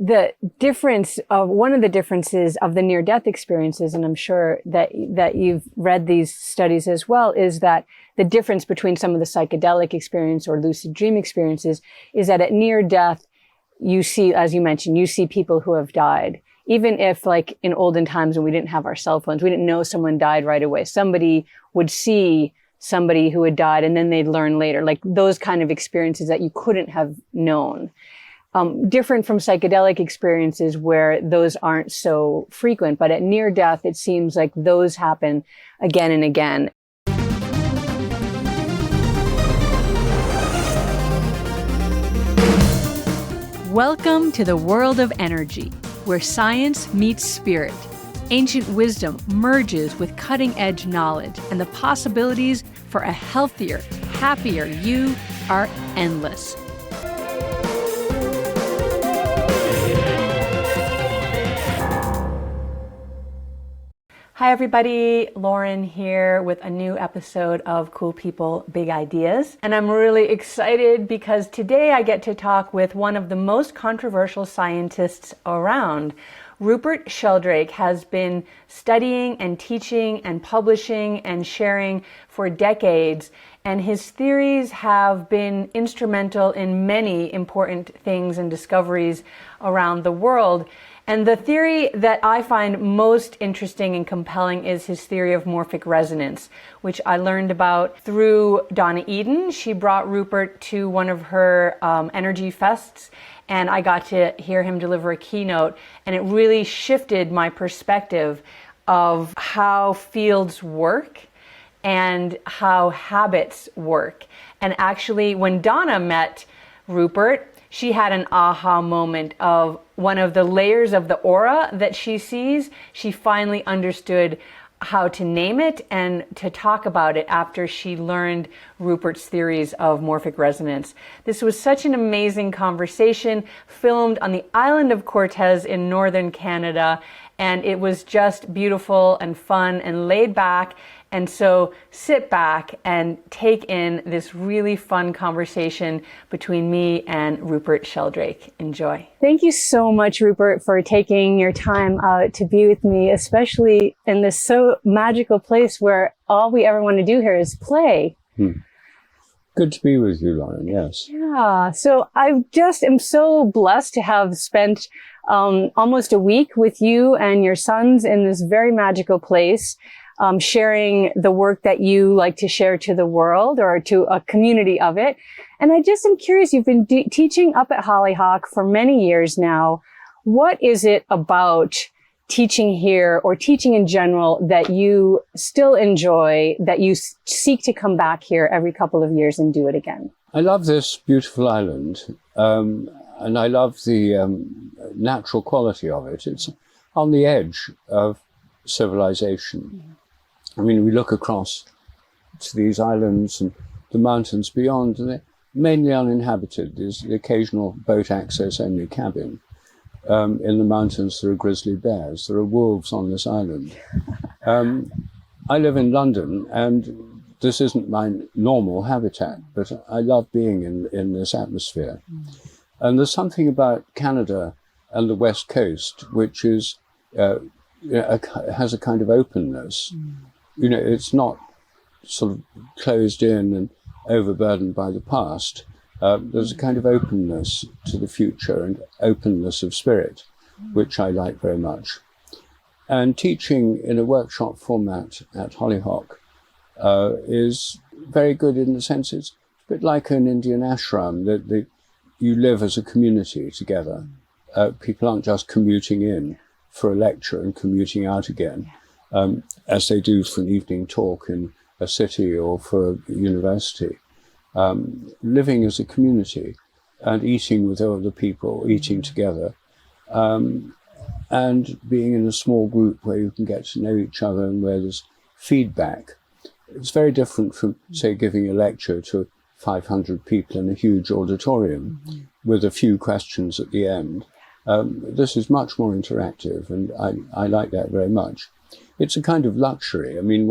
the difference of one of the differences of the near-death experiences, and I'm sure that you've read these studies as well, is that the difference between some of the psychedelic experience or lucid dream experiences is that at near death, you see, as you mentioned, you see people who have died. Even if, like in olden times when we didn't have our cell phones, we didn't know someone died right away. Somebody would see somebody who had died and then they'd learn later, like those kind of experiences that you couldn't have known. Different from psychedelic experiences where those aren't so frequent, but at near death, it seems like those happen again and again. Welcome to the world of energy, where science meets spirit. Ancient wisdom merges with cutting-edge knowledge, and the possibilities for a healthier, happier you are endless. Hi everybody, Lauren here with a new episode of Cool People, Big Ideas. And I'm really excited because today I get to talk with one of the most controversial scientists around. Rupert Sheldrake has been studying and teaching and publishing and sharing for decades, and his theories have been instrumental in many important things and discoveries around the world. And the theory that I find most interesting and compelling is his theory of morphic resonance, which I learned about through Donna Eden. She brought Rupert to one of her energy fests, and I got to hear him deliver a keynote, and it really shifted my perspective of how fields work and how habits work. And actually, when Donna met Rupert, she had an aha moment of one of the layers of the aura that she sees. She finally understood how to name it and to talk about it after she learned Rupert's theories of morphic resonance. This was such an amazing conversation, filmed on the island of Cortez in northern Canada, and it was just beautiful and fun and laid back. And so sit back and take in this really fun conversation between me and Rupert Sheldrake. Enjoy. Thank you so much, Rupert, for taking your time out to be with me, especially in this so magical place where all we ever want to do here is play. Good to be with you, Lauren, yes. Yeah, so I just am so blessed to have spent almost a week with you and your sons in this very magical place. Sharing the work that you like to share to the world or to a community of it. And I just am curious, you've been teaching up at Hollyhock for many years now. What is it about teaching here or teaching in general that you still enjoy, that you seek to come back here every couple of years and do it again? I love this beautiful island, and I love the natural quality of it. It's on the edge of civilization. I mean, we look across to these islands and the mountains beyond, and they're mainly uninhabited. There's the occasional boat access only cabin. In the mountains, there are grizzly bears. There are wolves on this island. I live in London, and this isn't my normal habitat, but I love being in this atmosphere. And there's something about Canada and the West Coast, which is has a kind of openness. You know, it's not sort of closed in and overburdened by the past. There's a kind of openness to the future and openness of spirit, which I like very much. And teaching in a workshop format at Hollyhock is very good in the sense it's a bit like an Indian ashram, that you live as a community together. People aren't just commuting in for a lecture and commuting out again. As they do for an evening talk in a city or for a university. Living as a community and eating with other people, eating together, and being in a small group where you can get to know each other and where there's feedback. It's very different from, say, giving a lecture to 500 people in a huge auditorium with a few questions at the end. This is much more interactive, and I like that very much. It's a kind of luxury. I mean,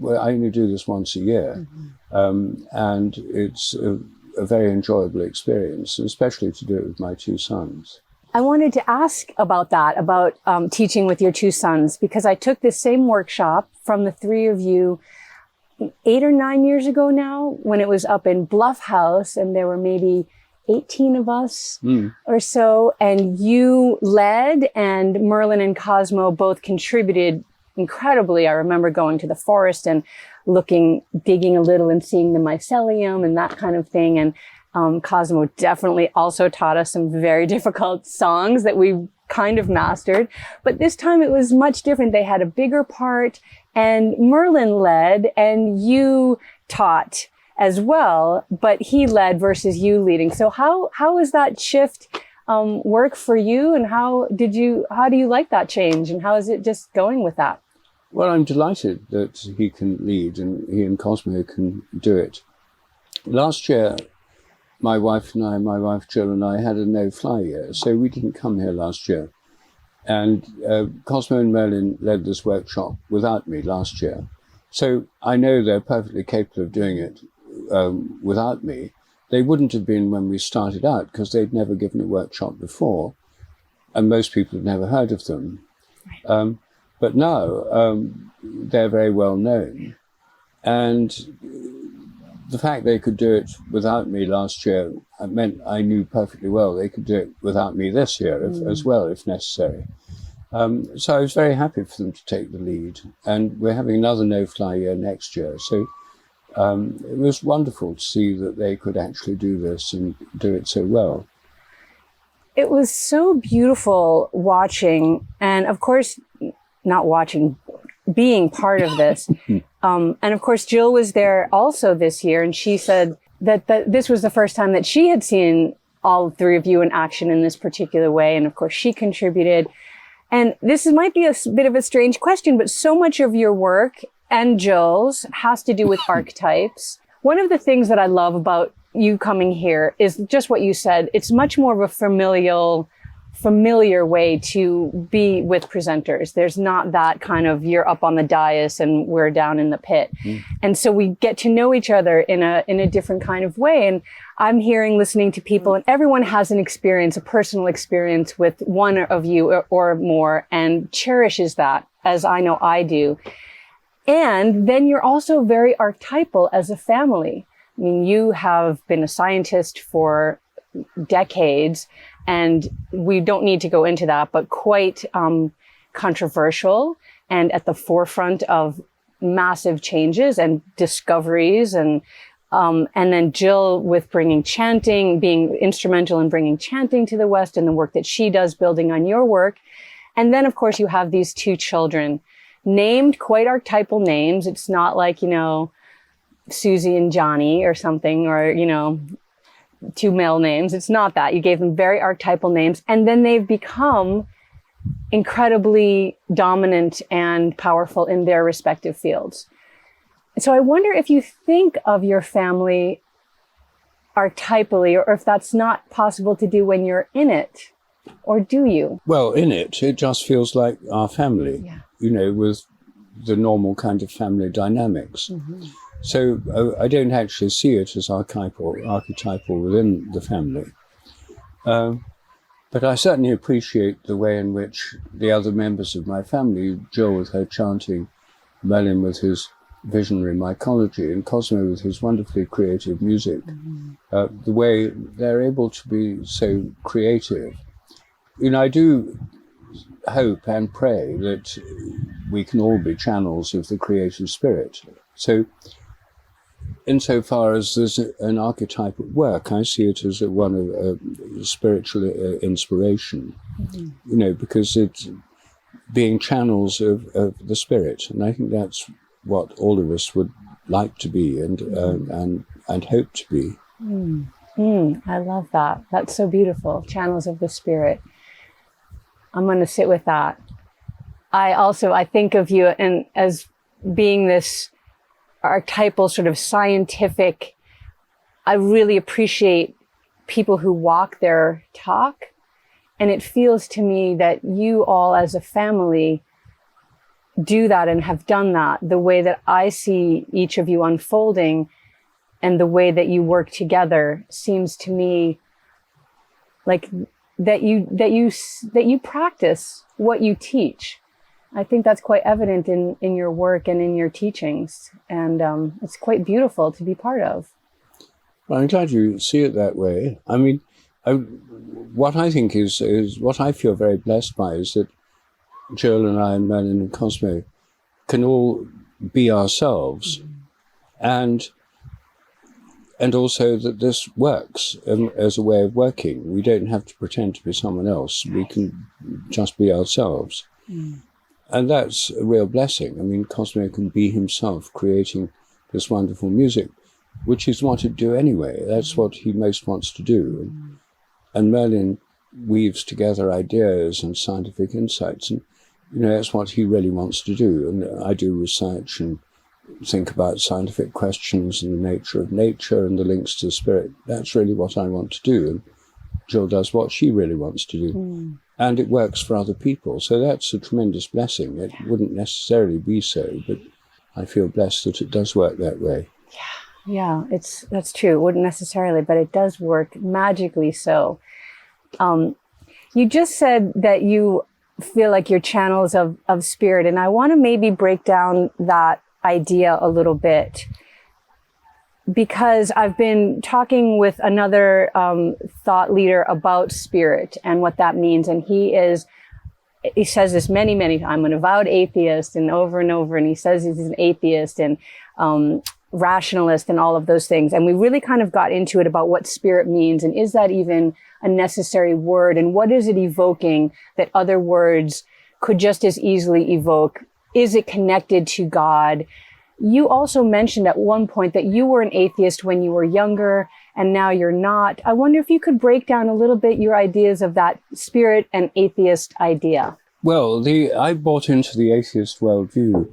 I only do this once a year, and it's a very enjoyable experience, especially to do it with my two sons. I wanted to ask about that, about teaching with your two sons, because I took this same workshop from the three of you 8 or 9 years ago now, when it was up in Bluff House, and there were maybe 18 of us or so, and you led, and Merlin and Cosmo both contributed incredibly. I remember going to the forest and digging a little and seeing the mycelium and that kind of thing. And Cosmo definitely also taught us some very difficult songs that we kind of mastered. But this time it was much different. They had a bigger part, and Merlin led and you taught as well, but he led versus you leading. So how is that shift work for you, and how do you like that change, and how is it just going with that? Well, I'm delighted that he can lead and he and Cosmo can do it. Last year, my wife Jill and I had a no-fly year, so we didn't come here last year. And Cosmo and Merlin led this workshop without me last year. So I know they're perfectly capable of doing it without me. They wouldn't have been when we started out, because they'd never given a workshop before, and most people had never heard of them. Right. But now they're very well known, and the fact they could do it without me last year meant I knew perfectly well they could do it without me this year as well, if necessary. So I was very happy for them to take the lead, and we're having another no-fly year next year. So it was wonderful to see that they could actually do this and do it so well. It was so beautiful watching, and of course, not watching, being part of this. And of course, Jill was there also this year, and she said that this was the first time that she had seen all three of you in action in this particular way. And of course, she contributed. And this might be a bit of a strange question, but so much of your work and Jill's has to do with archetypes. One of the things that I love about you coming here is just what you said. It's much more of a familiar way to be with presenters. There's not that kind of, you're up on the dais and we're down in the pit. And so we get to know each other in a different kind of way. And I'm listening to people, and everyone has an experience, a personal experience with one of you or more, and cherishes that, as I know I do. And then you're also very archetypal as a family. I mean, you have been a scientist for decades, and we don't need to go into that, but quite controversial and at the forefront of massive changes and discoveries. And then Jill with bringing chanting, being instrumental in bringing chanting to the West, and the work that she does building on your work. And then, of course, you have these two children named quite archetypal names. It's not like, Susie and Johnny or something, or, two male names. It's not that. You gave them very archetypal names, and then they've become incredibly dominant and powerful in their respective fields. So I wonder if you think of your family archetypally, or if that's not possible to do when you're in it, or do you? Well, in it just feels like our family, with the normal kind of family dynamics. So I don't actually see it as archetypal within the family. But I certainly appreciate the way in which the other members of my family, Jill with her chanting, Merlin with his visionary mycology, and Cosmo with his wonderfully creative music, the way they're able to be so creative. I do hope and pray that we can all be channels of the creative spirit. So insofar as there's an archetype at work, I see it as one of spiritual inspiration, because it's being channels of the spirit. And I think that's what all of us would like to be and hope to be. I love that. That's so beautiful. Channels of the spirit. I'm going to sit with that. I think of you and as being this archetypal sort of scientific. I really appreciate people who walk their talk. And it feels to me that you all as a family do that and have done that. The way that I see each of you unfolding and the way that you work together seems to me like that you practice what you teach. I think that's quite evident in your work and in your teachings, and it's quite beautiful to be part of. Well, I'm glad you see it that way. I mean, what I think is what I feel very blessed by is that Jill and I and Merlin and Cosmo can all be ourselves, and also that this works as a way of working. We don't have to pretend to be someone else. We can just be ourselves. And that's a real blessing. I mean, Cosmo can be himself, creating this wonderful music, which is what he'd do anyway. That's what he most wants to do. And Merlin weaves together ideas and scientific insights, and that's what he really wants to do. And I do research and think about scientific questions and the nature of nature and the links to the spirit. That's really what I want to do. And Jill does what she really wants to do. And it works for other people. So that's a tremendous blessing. It wouldn't necessarily be so, but I feel blessed that it does work that way. Yeah, that's true. It wouldn't necessarily, but it does work magically so. You just said that you feel like you're channels of spirit, and I want to maybe break down that idea a little bit, because I've been talking with another thought leader about spirit and what that means, and he says this many times. I'm an avowed atheist, and over, and he says he's an atheist and rationalist and all of those things. And we really kind of got into it about what spirit means, and is that even a necessary word, and what is it evoking that other words could just as easily evoke? Is it connected to God? You also mentioned at one point that you were an atheist when you were younger, and now you're not. I wonder if you could break down a little bit your ideas of that spirit and atheist idea. Well, I bought into the atheist worldview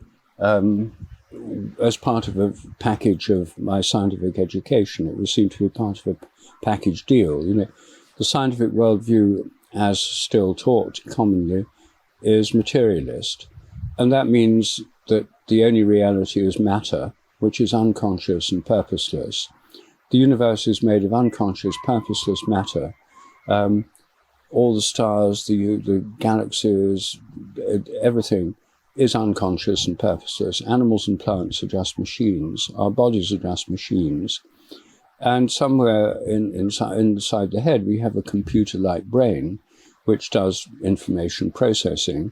as part of a package of my scientific education. It was seen to be part of a package deal. The scientific worldview, as still taught commonly, is materialist. And that means that the only reality is matter, which is unconscious and purposeless. The universe is made of unconscious, purposeless matter. All the stars, the galaxies, everything is unconscious and purposeless. Animals and plants are just machines. Our bodies are just machines. And somewhere inside the head, we have a computer-like brain, which does information processing.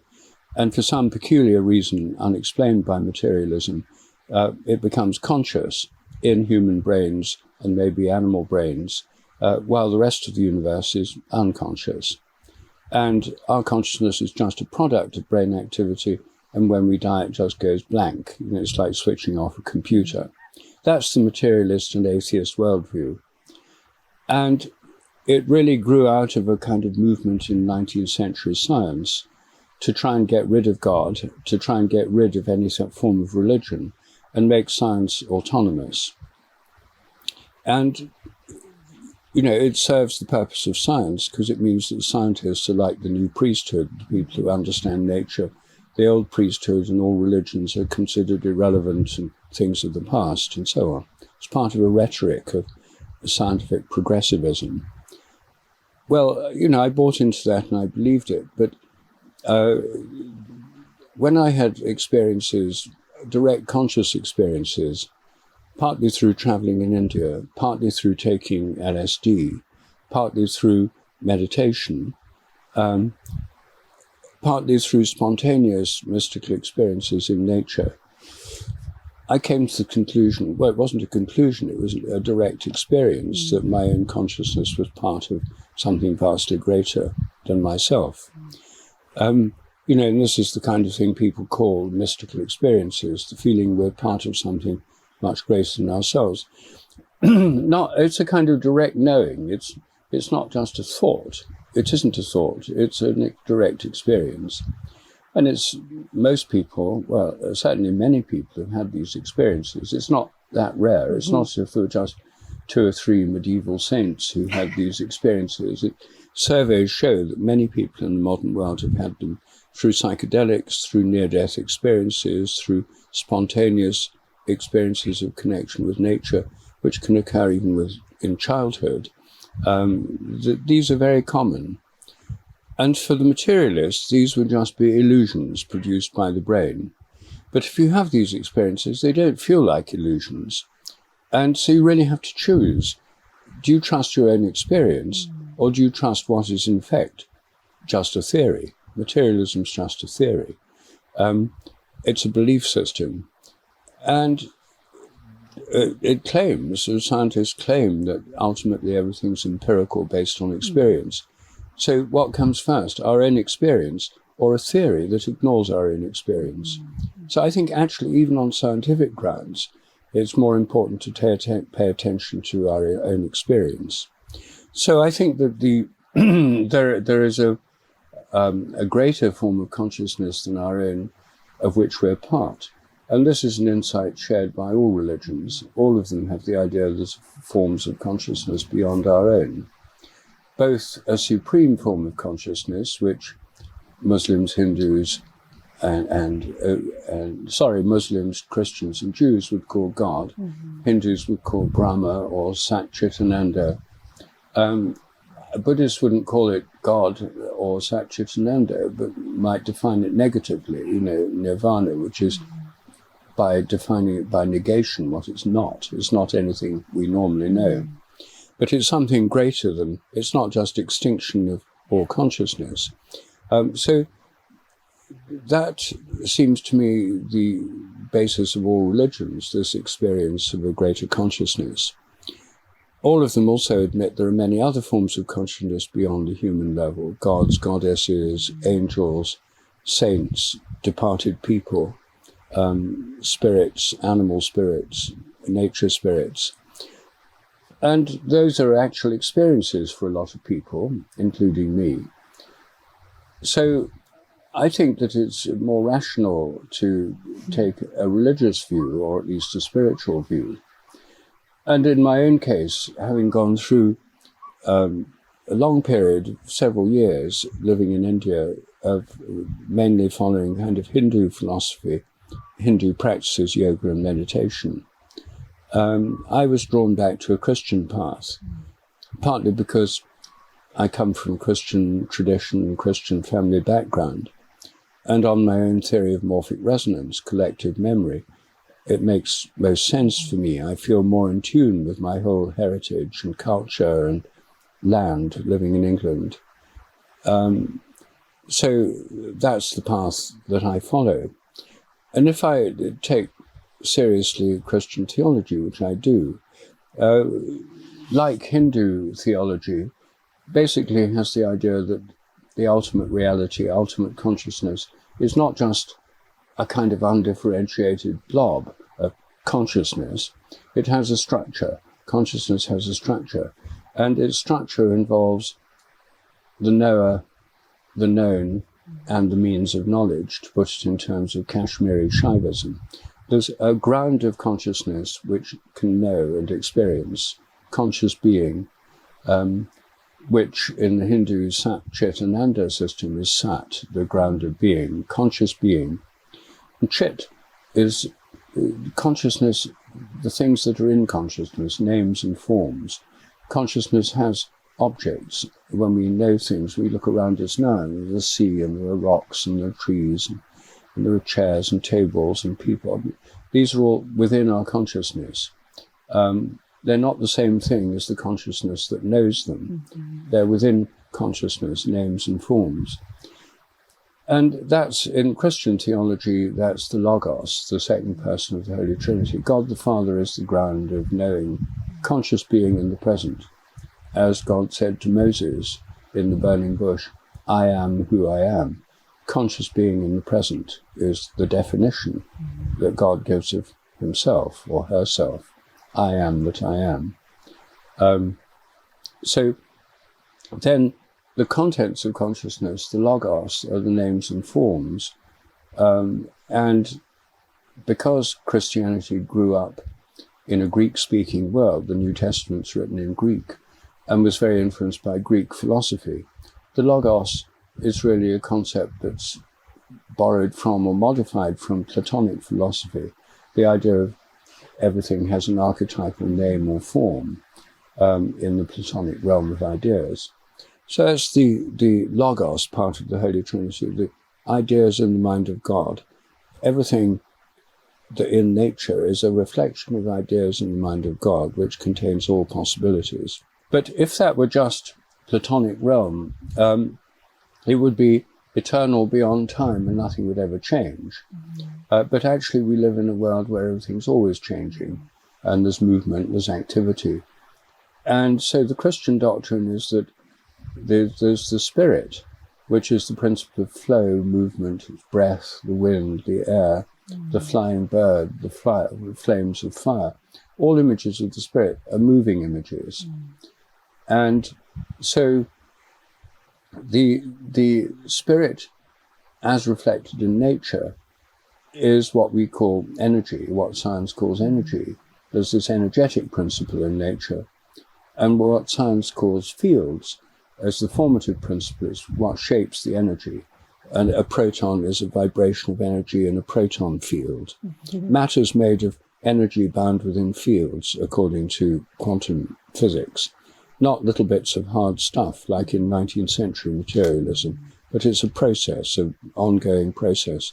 And for some peculiar reason, unexplained by materialism, it becomes conscious in human brains and maybe animal brains, while the rest of the universe is unconscious. And our consciousness is just a product of brain activity, and when we die, it just goes blank. It's like switching off a computer. That's the materialist and atheist worldview. And it really grew out of a kind of movement in 19th century science to try and get rid of God, to try and get rid of any form of religion, and make science autonomous. And, it serves the purpose of science, because it means that scientists are like the new priesthood, the people who understand nature. The old priesthood and all religions are considered irrelevant and things of the past, and so on. It's part of a rhetoric of scientific progressivism. Well, I bought into that and I believed it, but when I had experiences, direct conscious experiences, partly through traveling in India, partly through taking LSD, partly through meditation, partly through spontaneous mystical experiences in nature, I came to the conclusion, well, it wasn't a conclusion, it was a direct experience that my own consciousness was part of something vastly greater than myself. And this is the kind of thing people call mystical experiences, the feeling we're part of something much greater than ourselves. It's a kind of direct knowing. It's not just a thought. It isn't a thought. It's a direct experience. And it's most people, well, certainly many people have had these experiences. It's not that rare. It's not as if there were just 2 or 3 medieval saints who had these experiences. Surveys show that many people in the modern world have had them through psychedelics, through near-death experiences, through spontaneous experiences of connection with nature, which can occur even in childhood. These are very common. And for the materialists, these would just be illusions produced by the brain. But if you have these experiences, they don't feel like illusions. And so you really have to choose. Do you trust your own experience, or do you trust what is in fact just a theory? Materialism is just a theory. It's a belief system. And it claims, or scientists claim, that ultimately everything's empirical based on experience. So what comes first, our own experience or a theory that ignores our own experience? So I think actually even on scientific grounds, it's more important to pay attention to our own experience. So I think that there is a greater form of consciousness than our own, of which we're part. And this is an insight shared by all religions. All of them have the idea that there's forms of consciousness beyond our own. Both a supreme form of consciousness, which Muslims, Hindus, Muslims, Christians and Jews would call God. Hindus would call Brahma or Sat Chit Ananda. Buddhists wouldn't call it God or Sat Chit Ananda, but might define it negatively, nirvana, which is by defining it by negation what it's not. It's not anything we normally know. But it's something greater than, it's not just extinction of all consciousness. So that seems to me the basis of all religions, this experience of a greater consciousness. All of them also admit there are many other forms of consciousness beyond the human level: gods, goddesses, angels, saints, departed people, spirits, animal spirits, nature spirits. And those are actual experiences for a lot of people, including me. So I think that it's more rational to take a religious view, or at least a spiritual view. And in my own case, having gone through a long period, several years, living in India, of mainly following kind of Hindu philosophy, Hindu practices, yoga and meditation, I was drawn back to a Christian path, partly because I come from Christian tradition, Christian family background, and on my own theory of morphic resonance, collective memory, it makes most sense for me. I feel more in tune with my whole heritage and culture and land, living in England. So that's the path that I follow. And if I take seriously Christian theology, which I do, like Hindu theology, basically has the idea that the ultimate reality, ultimate consciousness, is not just a kind of undifferentiated blob of consciousness. It has a structure. Consciousness has a structure. And its structure involves the knower, the known, and the means of knowledge, to put it in terms of Kashmiri Shaivism. There's a ground of consciousness which can know and experience, conscious being, which in the Hindu Sat Chit Ananda system is Sat, the ground of being, conscious being. And Chit is consciousness, the things that are in consciousness, names and forms. Consciousness has objects. When we know things, we look around us now, and there's the sea, and there are rocks, and there are trees, and there are chairs and tables and people. These are all within our consciousness. They're not the same thing as the consciousness that knows them. They're within consciousness, names and forms. And that's, in Christian theology, that's the Logos, the second person of the Holy Trinity. God the Father is the ground of knowing, conscious being in the present. As God said to Moses in the burning bush, I am who I am. Conscious being in the present is the definition that God gives of himself or herself. I am that I am. So then the contents of consciousness, the Logos, are the names and forms. And because Christianity grew up in a Greek-speaking world, the New Testament's written in Greek, and was very influenced by Greek philosophy, the Logos is really a concept that's borrowed from or modified from Platonic philosophy. The idea of everything has an archetypal name or form in the Platonic realm of ideas. So that's the logos part of the Holy Trinity, the ideas in the mind of God. Everything that in nature is a reflection of ideas in the mind of God, which contains all possibilities. But if that were just Platonic realm, it would be eternal beyond time and nothing would ever change. But actually we live in a world where everything's always changing, and there's movement, there's activity. And so the Christian doctrine is that there's the spirit, which is the principle of flow, movement, breath, the wind, the air, the flying bird, the flames of fire. All images of the spirit are moving images. And so the spirit, as reflected in nature, is what we call energy, what science calls energy. There's this energetic principle in nature. And what science calls fields, as the formative principle, is what shapes the energy. And a proton is a vibration of energy in a proton field. Matter's made of energy bound within fields, according to quantum physics. Not little bits of hard stuff, like in 19th century materialism, but it's a process, an ongoing process,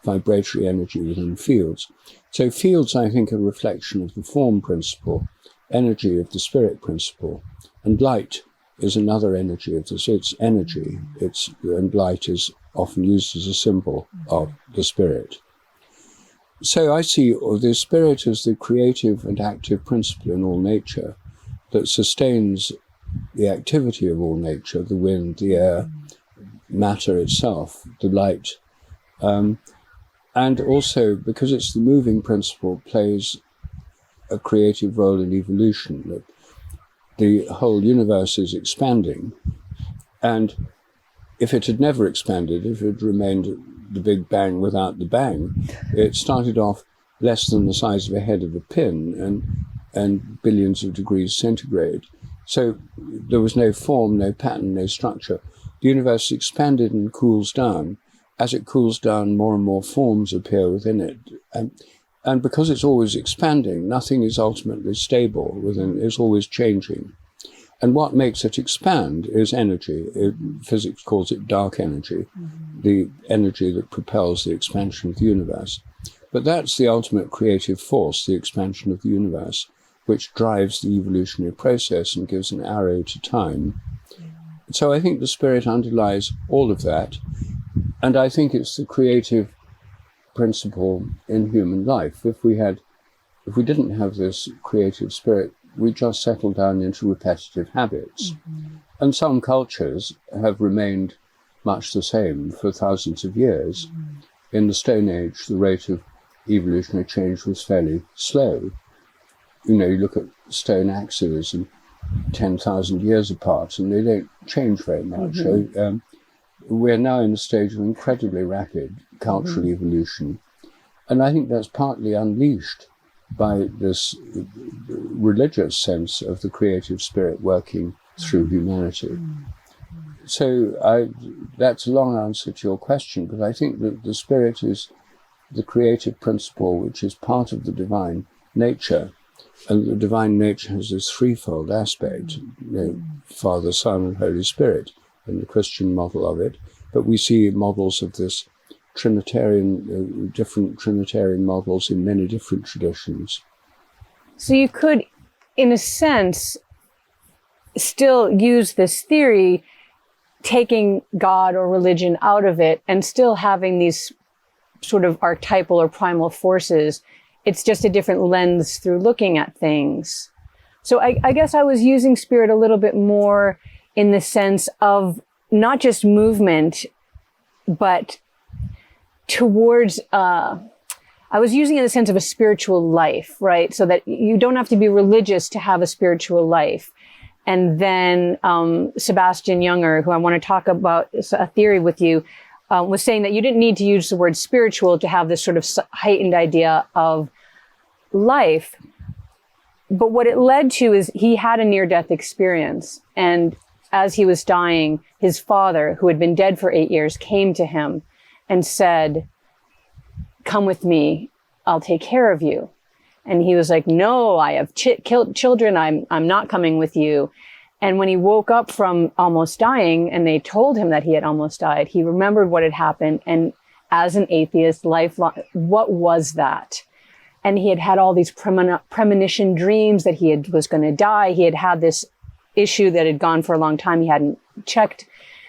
vibratory energy within fields. So fields, I think, are a reflection of the form principle, energy of the spirit principle, and light is another energy of this. It's energy, and light is often used as a symbol of the spirit. So I see the spirit as the creative and active principle in all nature that sustains the activity of all nature, the wind, the air, matter itself, the light. And also, because it's the moving principle, plays a creative role in evolution. That the whole universe is expanding, and if it had never expanded, if it had remained the Big Bang without the bang, it started off less than the size of a head of a pin and billions of degrees centigrade. So there was no form, no pattern, no structure. The universe expanded and cools down. As it cools down, more and more forms appear within it. And because it's always expanding, nothing is ultimately stable within it. It's always changing. And what makes it expand is energy. Physics calls it dark energy, the energy that propels the expansion of the universe. But that's the ultimate creative force, the expansion of the universe, which drives the evolutionary process and gives an arrow to time. So I think the spirit underlies all of that. And I think it's the creative principle in human life. If we didn't have this creative spirit, we just settle down into repetitive habits. And some cultures have remained much the same for thousands of years. In the Stone Age, the rate of evolutionary change was fairly slow. You know, you look at stone axes and 10,000 years apart, and they don't change very much. So, we're now in a stage of incredibly rapid cultural evolution. And I think that's partly unleashed by this religious sense of the creative spirit working through humanity. So that's a long answer to your question, but I think that the spirit is the creative principle which is part of the divine nature. And the divine nature has this threefold aspect, you know, Father, Son, and Holy Spirit, in the Christian model of it. But we see models of this Trinitarian, different Trinitarian models in many different traditions. So you could, in a sense, still use this theory, taking God or religion out of it and still having these sort of archetypal or primal forces. It's just a different lens through looking at things. So I guess I was using spirit a little bit more in the sense of not just movement, but towards, I was using it in the sense of a spiritual life, right? So that you don't have to be religious to have a spiritual life. And then Sebastian Junger, who I want to talk about a theory with you, was saying that you didn't need to use the word spiritual to have this sort of heightened idea of life. But what it led to is he had a near-death experience. And as he was dying, his father, who had been dead for 8 years, came to him and said, "Come with me, I'll take care of you." And he was like, "No, I have children. I'm not coming with you." And when he woke up from almost dying and they told him that he had almost died, he remembered what had happened. And as an atheist, lifelong, what was that? And he had had all these premonition dreams that was going to die. He had had this issue that had gone for a long time. He hadn't checked.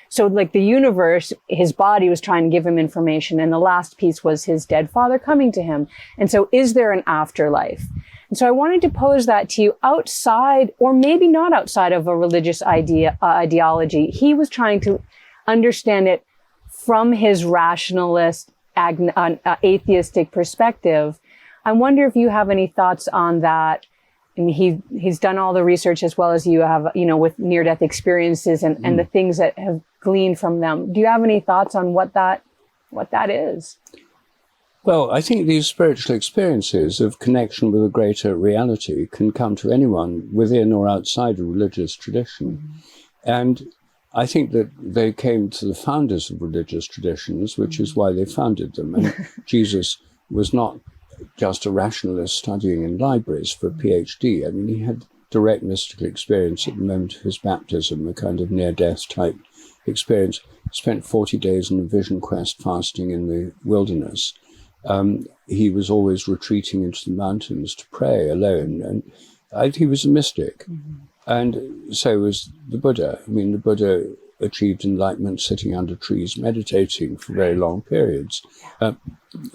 So like the universe, his body was trying to give him information. And the last piece was his dead father coming to him. And so is there an afterlife? And so I wanted to pose that to you outside, or maybe not outside of a religious ideology. He was trying to understand it from his rationalist, atheistic perspective. I wonder if you have any thoughts on that. And he's done all the research as well as you have, with near-death experiences and the things that have gleaned from them. Do you have any thoughts on what that is? Well, I think these spiritual experiences of connection with a greater reality can come to anyone within or outside a religious tradition. Mm-hmm. And I think that they came to the founders of religious traditions, which is why they founded them. And Jesus was not just a rationalist studying in libraries for a PhD. I mean, he had direct mystical experience at the moment of his baptism, a kind of near-death type experience. Spent 40 days on a vision quest fasting in the wilderness. He was always retreating into the mountains to pray alone, and he was a mystic. Mm-hmm. And so was the Buddha. I mean, the Buddha achieved enlightenment sitting under trees, meditating for very long periods.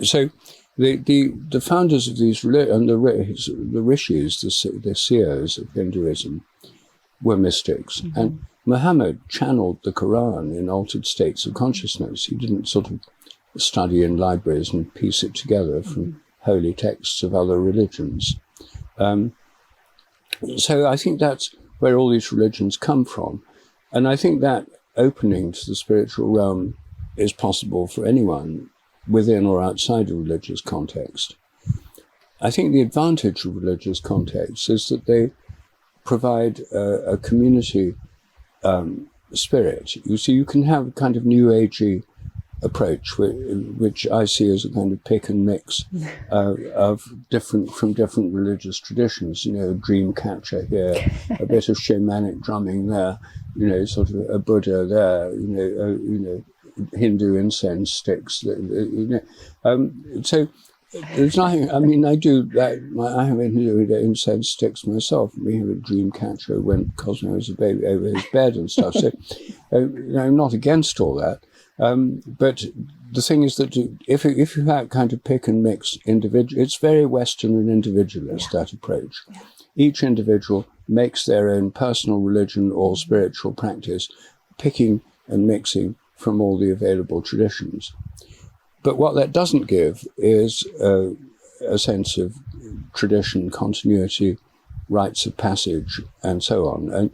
So the founders of these and the rishis, the seers of Hinduism, were mystics. Mm-hmm. And Muhammad channeled the Quran in altered states of consciousness. He didn't sort of study in libraries and piece it together from holy texts of other religions. So I think that's where all these religions come from. And I think that opening to the spiritual realm is possible for anyone within or outside a religious context. I think the advantage of religious contexts is that they provide a community spirit. You see, you can have a kind of new agey approach, which I see as a kind of pick and mix from different religious traditions. Dream catcher here, a bit of shamanic drumming there, sort of a Buddha there, Hindu incense sticks. So there's nothing. I mean, I do that. I have Hindu incense sticks myself. We have a dream catcher when Cosmo was a baby over his bed and stuff. So I'm not against all that. But the thing is that if you have kind of pick and mix individual, it's very Western and individualist, that approach. Yeah. Each individual makes their own personal religion or spiritual practice, picking and mixing from all the available traditions. But what that doesn't give is a sense of tradition, continuity, rites of passage, and so on. And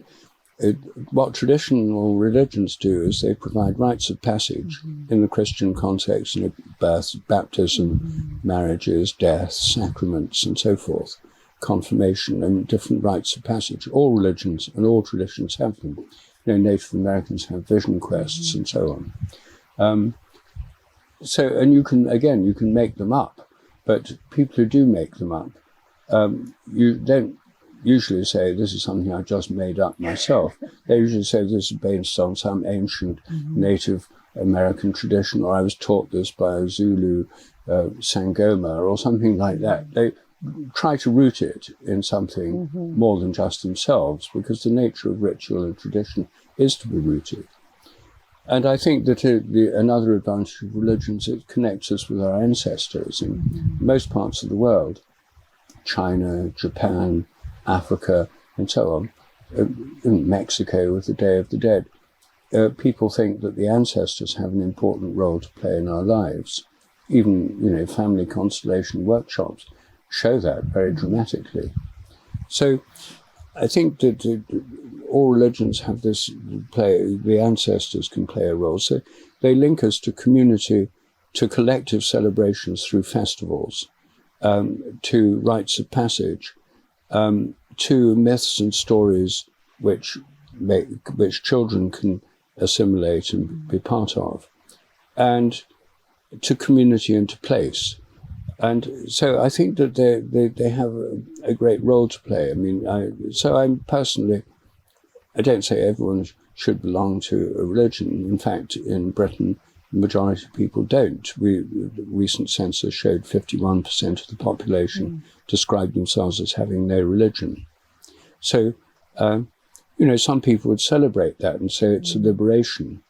what traditional religions do is they provide rites of passage in the Christian context, birth, baptism, marriages, deaths, sacraments, and so forth, confirmation, and different rites of passage. All religions and all traditions have them. Native Americans have vision quests and so on. And you can make them up, but people who do make them up, you don't usually say, this is something I just made up myself. They usually say this is based on some ancient Native American tradition, or I was taught this by a Zulu Sangoma, or something like that. They try to root it in something more than just themselves, because the nature of ritual and tradition is to be rooted. And I think that another advantage of religions, it connects us with our ancestors in most parts of the world, China, Japan, Africa, and so on, in Mexico with the Day of the Dead. People think that the ancestors have an important role to play in our lives. Even, family constellation workshops show that very dramatically. So I think that all religions have this the ancestors can play a role. So they link us to community, to collective celebrations through festivals, to rites of passage, to myths and stories which children can assimilate and be part of, and to community and to place. And so I think that they have a great role to play. I mean, I'm personally I don't say everyone should belong to a religion. In fact, in Britain, the majority of people don't. The recent census showed 51% of the population described themselves as having no religion. So, some people would celebrate that and say it's a liberation.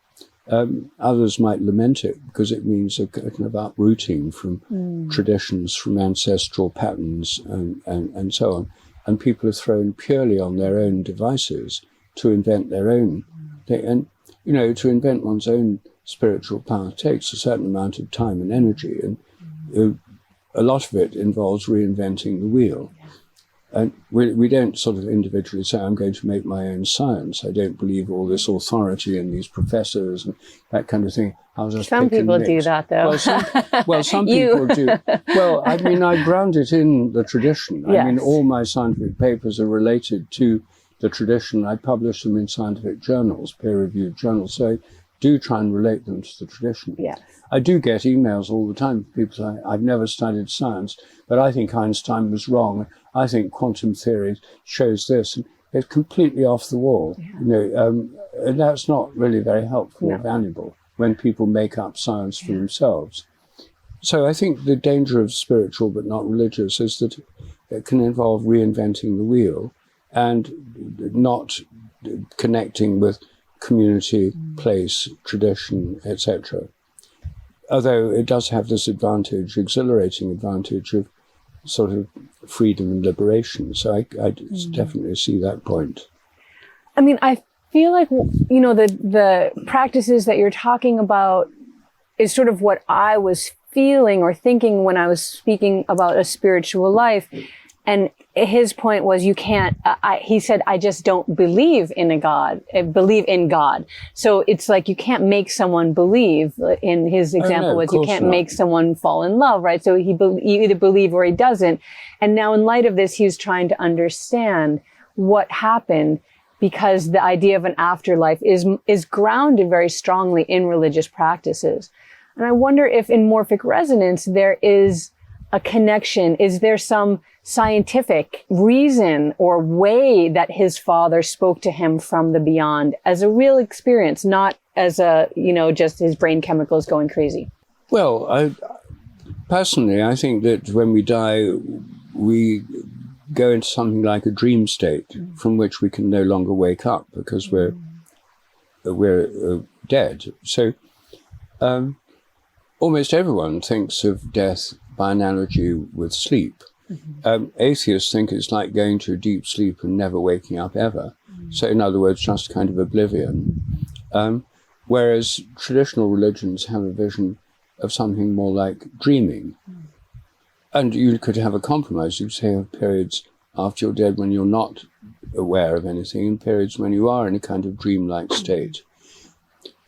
Others might lament it because it means a kind of uprooting from traditions, from ancestral patterns, and so on. And people are thrown purely on their own devices to invent their own thing. And, to invent one's own spiritual power takes a certain amount of time and energy. And a lot of it involves reinventing the wheel. And we don't sort of individually say, I'm going to make my own science. I don't believe all this authority and these professors and that kind of thing. I'll just some people do that, though. Some people do. Well, I mean, I ground it in the tradition. Yes. I mean, all my scientific papers are related to the tradition. I publish them in scientific journals, peer-reviewed journals. So I do try and relate them to the tradition. Yes. I do get emails all the time from people saying, I've never studied science, but I think Einstein was wrong. I think quantum theory shows this. And it's completely off the wall. Yeah. And that's not really very helpful or valuable when people make up science for themselves. So I think the danger of spiritual but not religious is that it can involve reinventing the wheel and not connecting with community, place, tradition, etc. Although it does have this advantage, exhilarating advantage of sort of freedom and liberation. So I definitely see that point. I mean, I feel like, the practices that you're talking about is sort of what I was feeling or thinking when I was speaking about a spiritual life. And his point was, you can't, he said, I just don't believe in a God, believe in God. So it's like, you can't make someone believe. In his example was, you can't make someone fall in love, right? So you either believe or he doesn't. And now in light of this, he's trying to understand what happened, because the idea of an afterlife is grounded very strongly in religious practices. And I wonder if in morphic resonance, there is a connection. Is there some scientific reason or way that his father spoke to him from the beyond as a real experience, not as just his brain chemicals going crazy? Well, personally, I think that when we die, we go into something like a dream state from which we can no longer wake up because we're dead. So almost everyone thinks of death by analogy with sleep. Atheists think it's like going to a deep sleep and never waking up ever. So in other words, just kind of oblivion. Whereas traditional religions have a vision of something more like dreaming. And you could have a compromise. You could say have periods after you're dead when you're not aware of anything, and periods when you are in a kind of dreamlike state.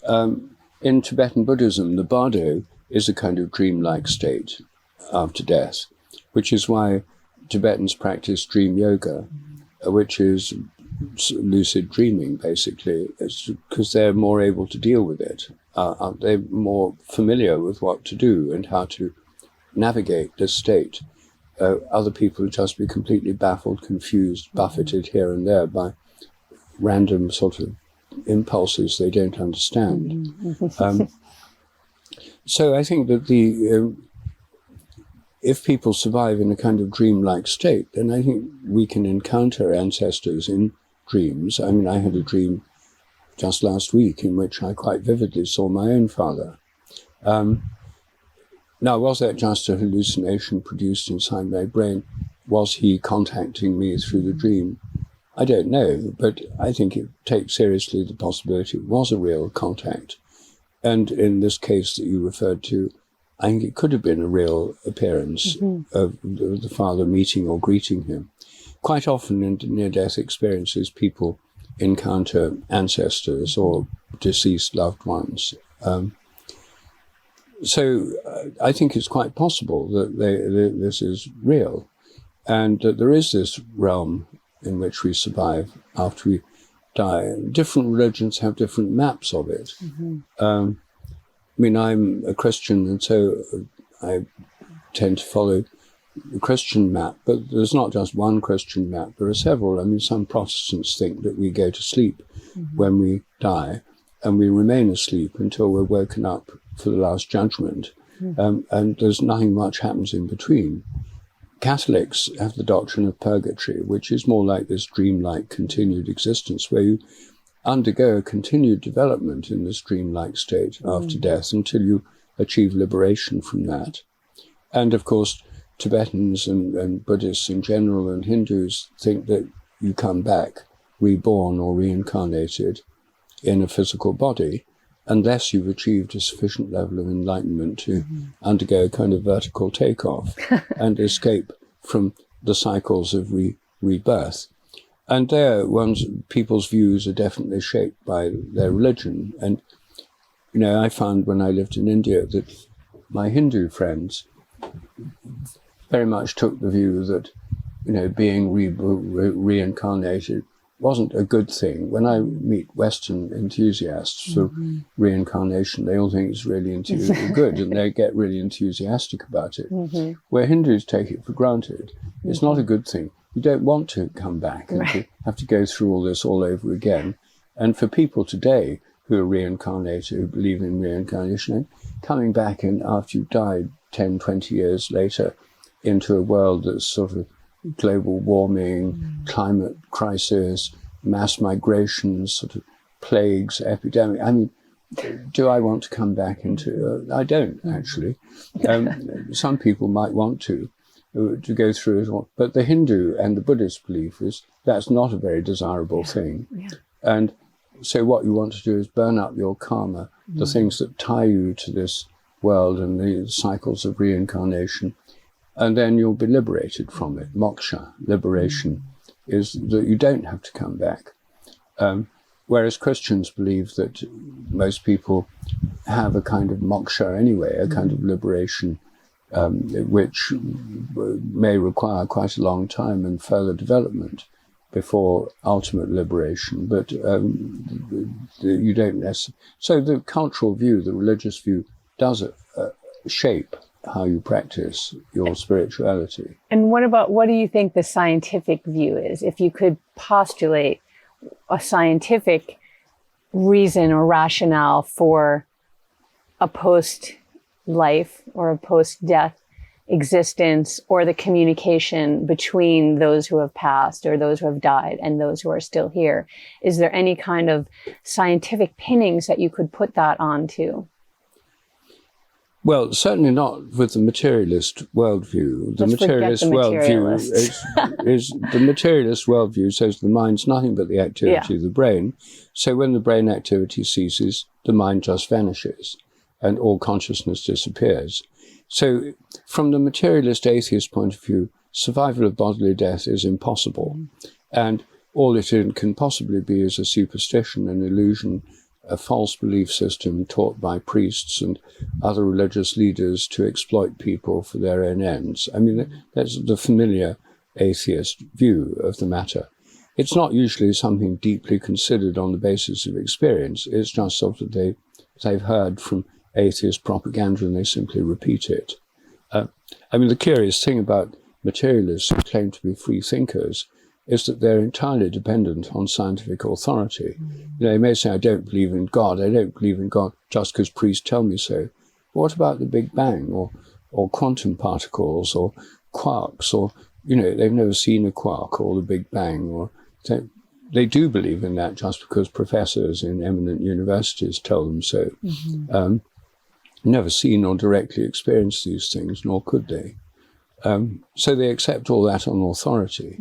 In Tibetan Buddhism, the bardo is a kind of dreamlike state after death, which is why Tibetans practice dream yoga, which is lucid dreaming, basically. It's because they're more able to deal with it. They're more familiar with what to do and how to navigate this state. Other people would just be completely baffled, confused, buffeted here and there by random sort of impulses they don't understand. So I think that if people survive in a kind of dreamlike state, then I think we can encounter ancestors in dreams. I mean, I had a dream just last week in which I quite vividly saw my own father. Now, was that just a hallucination produced inside my brain? Was he contacting me through the dream? I don't know, but I think it takes seriously the possibility it was a real contact. And in this case that you referred to, I think it could have been a real appearance of the father meeting or greeting him. Quite often in near-death experiences, people encounter ancestors or deceased loved ones. So I think it's quite possible that this is real, and that there is this realm in which we survive after we die. Different religions have different maps of it. I mean, I'm a Christian, and so I tend to follow the Christian map, but there's not just one Christian map, there are several. I mean, some Protestants think that we go to sleep when we die, and we remain asleep until we're woken up for the last judgment. And there's nothing much happens in between. Catholics have the doctrine of purgatory, which is more like this dreamlike continued existence, where you undergo a continued development in this dreamlike state after death until you achieve liberation from that. And of course, Tibetans and Buddhists in general and Hindus think that you come back reborn or reincarnated in a physical body, unless you've achieved a sufficient level of enlightenment to undergo a kind of vertical takeoff and escape from the cycles of rebirth. And there, people's views are definitely shaped by their religion. And, you know, I found when I lived in India that my Hindu friends very much took the view that, you know, being reincarnated wasn't a good thing. When I meet Western enthusiasts for reincarnation, they all think it's really good, and they get really enthusiastic about it. Where Hindus take it for granted, it's not a good thing. You don't want to come back and to have to go through all this all over again. And for people today who are reincarnated, who believe in reincarnation, coming back in after you've died 10, 20 years later into a world that's sort of global warming, climate crisis, mass migration, sort of plagues, epidemic. I mean, do I want to come back into? I don't actually. Some people might want to go through it all, but the Hindu and the Buddhist belief is that's not a very desirable thing. And so what you want to do is burn up your karma, the things that tie you to this world and the cycles of reincarnation, and then you'll be liberated from it. Moksha, liberation, is that you don't have to come back. Whereas Christians believe that most people have a kind of moksha anyway, a kind of liberation, which may require quite a long time and further development before ultimate liberation. But you don't necessarily. So the cultural view, the religious view, does shape how you practice your spirituality. And what do you think the scientific view is? If you could postulate a scientific reason or rationale for a post-life or a post-death existence, or the communication between those who have passed or those who have died and those who are still here, is there any kind of scientific pinnings that you could put that onto? Well, certainly not with the materialist worldview. The materialist worldview is the materialist worldview says the mind's nothing but the activity of the brain. So when the brain activity ceases, the mind just vanishes and all consciousness disappears. So from the materialist atheist point of view, survival of bodily death is impossible. And all it can possibly be is a superstition, an illusion, a false belief system taught by priests and other religious leaders to exploit people for their own ends. I mean, that's the familiar atheist view of the matter. It's not usually something deeply considered on the basis of experience. It's just sort of they've heard from atheist propaganda and they simply repeat it. I mean, the curious thing about materialists who claim to be free thinkers is that they're entirely dependent on scientific authority. You know, they may say, I don't believe in God. I don't believe in God just because priests tell me so. But what about the Big Bang or quantum particles or quarks? Or, you know, they've never seen a quark or the Big Bang. Or they do believe in that just because professors in eminent universities tell them so. Never seen or directly experienced these things, nor could they. So they accept all that on authority.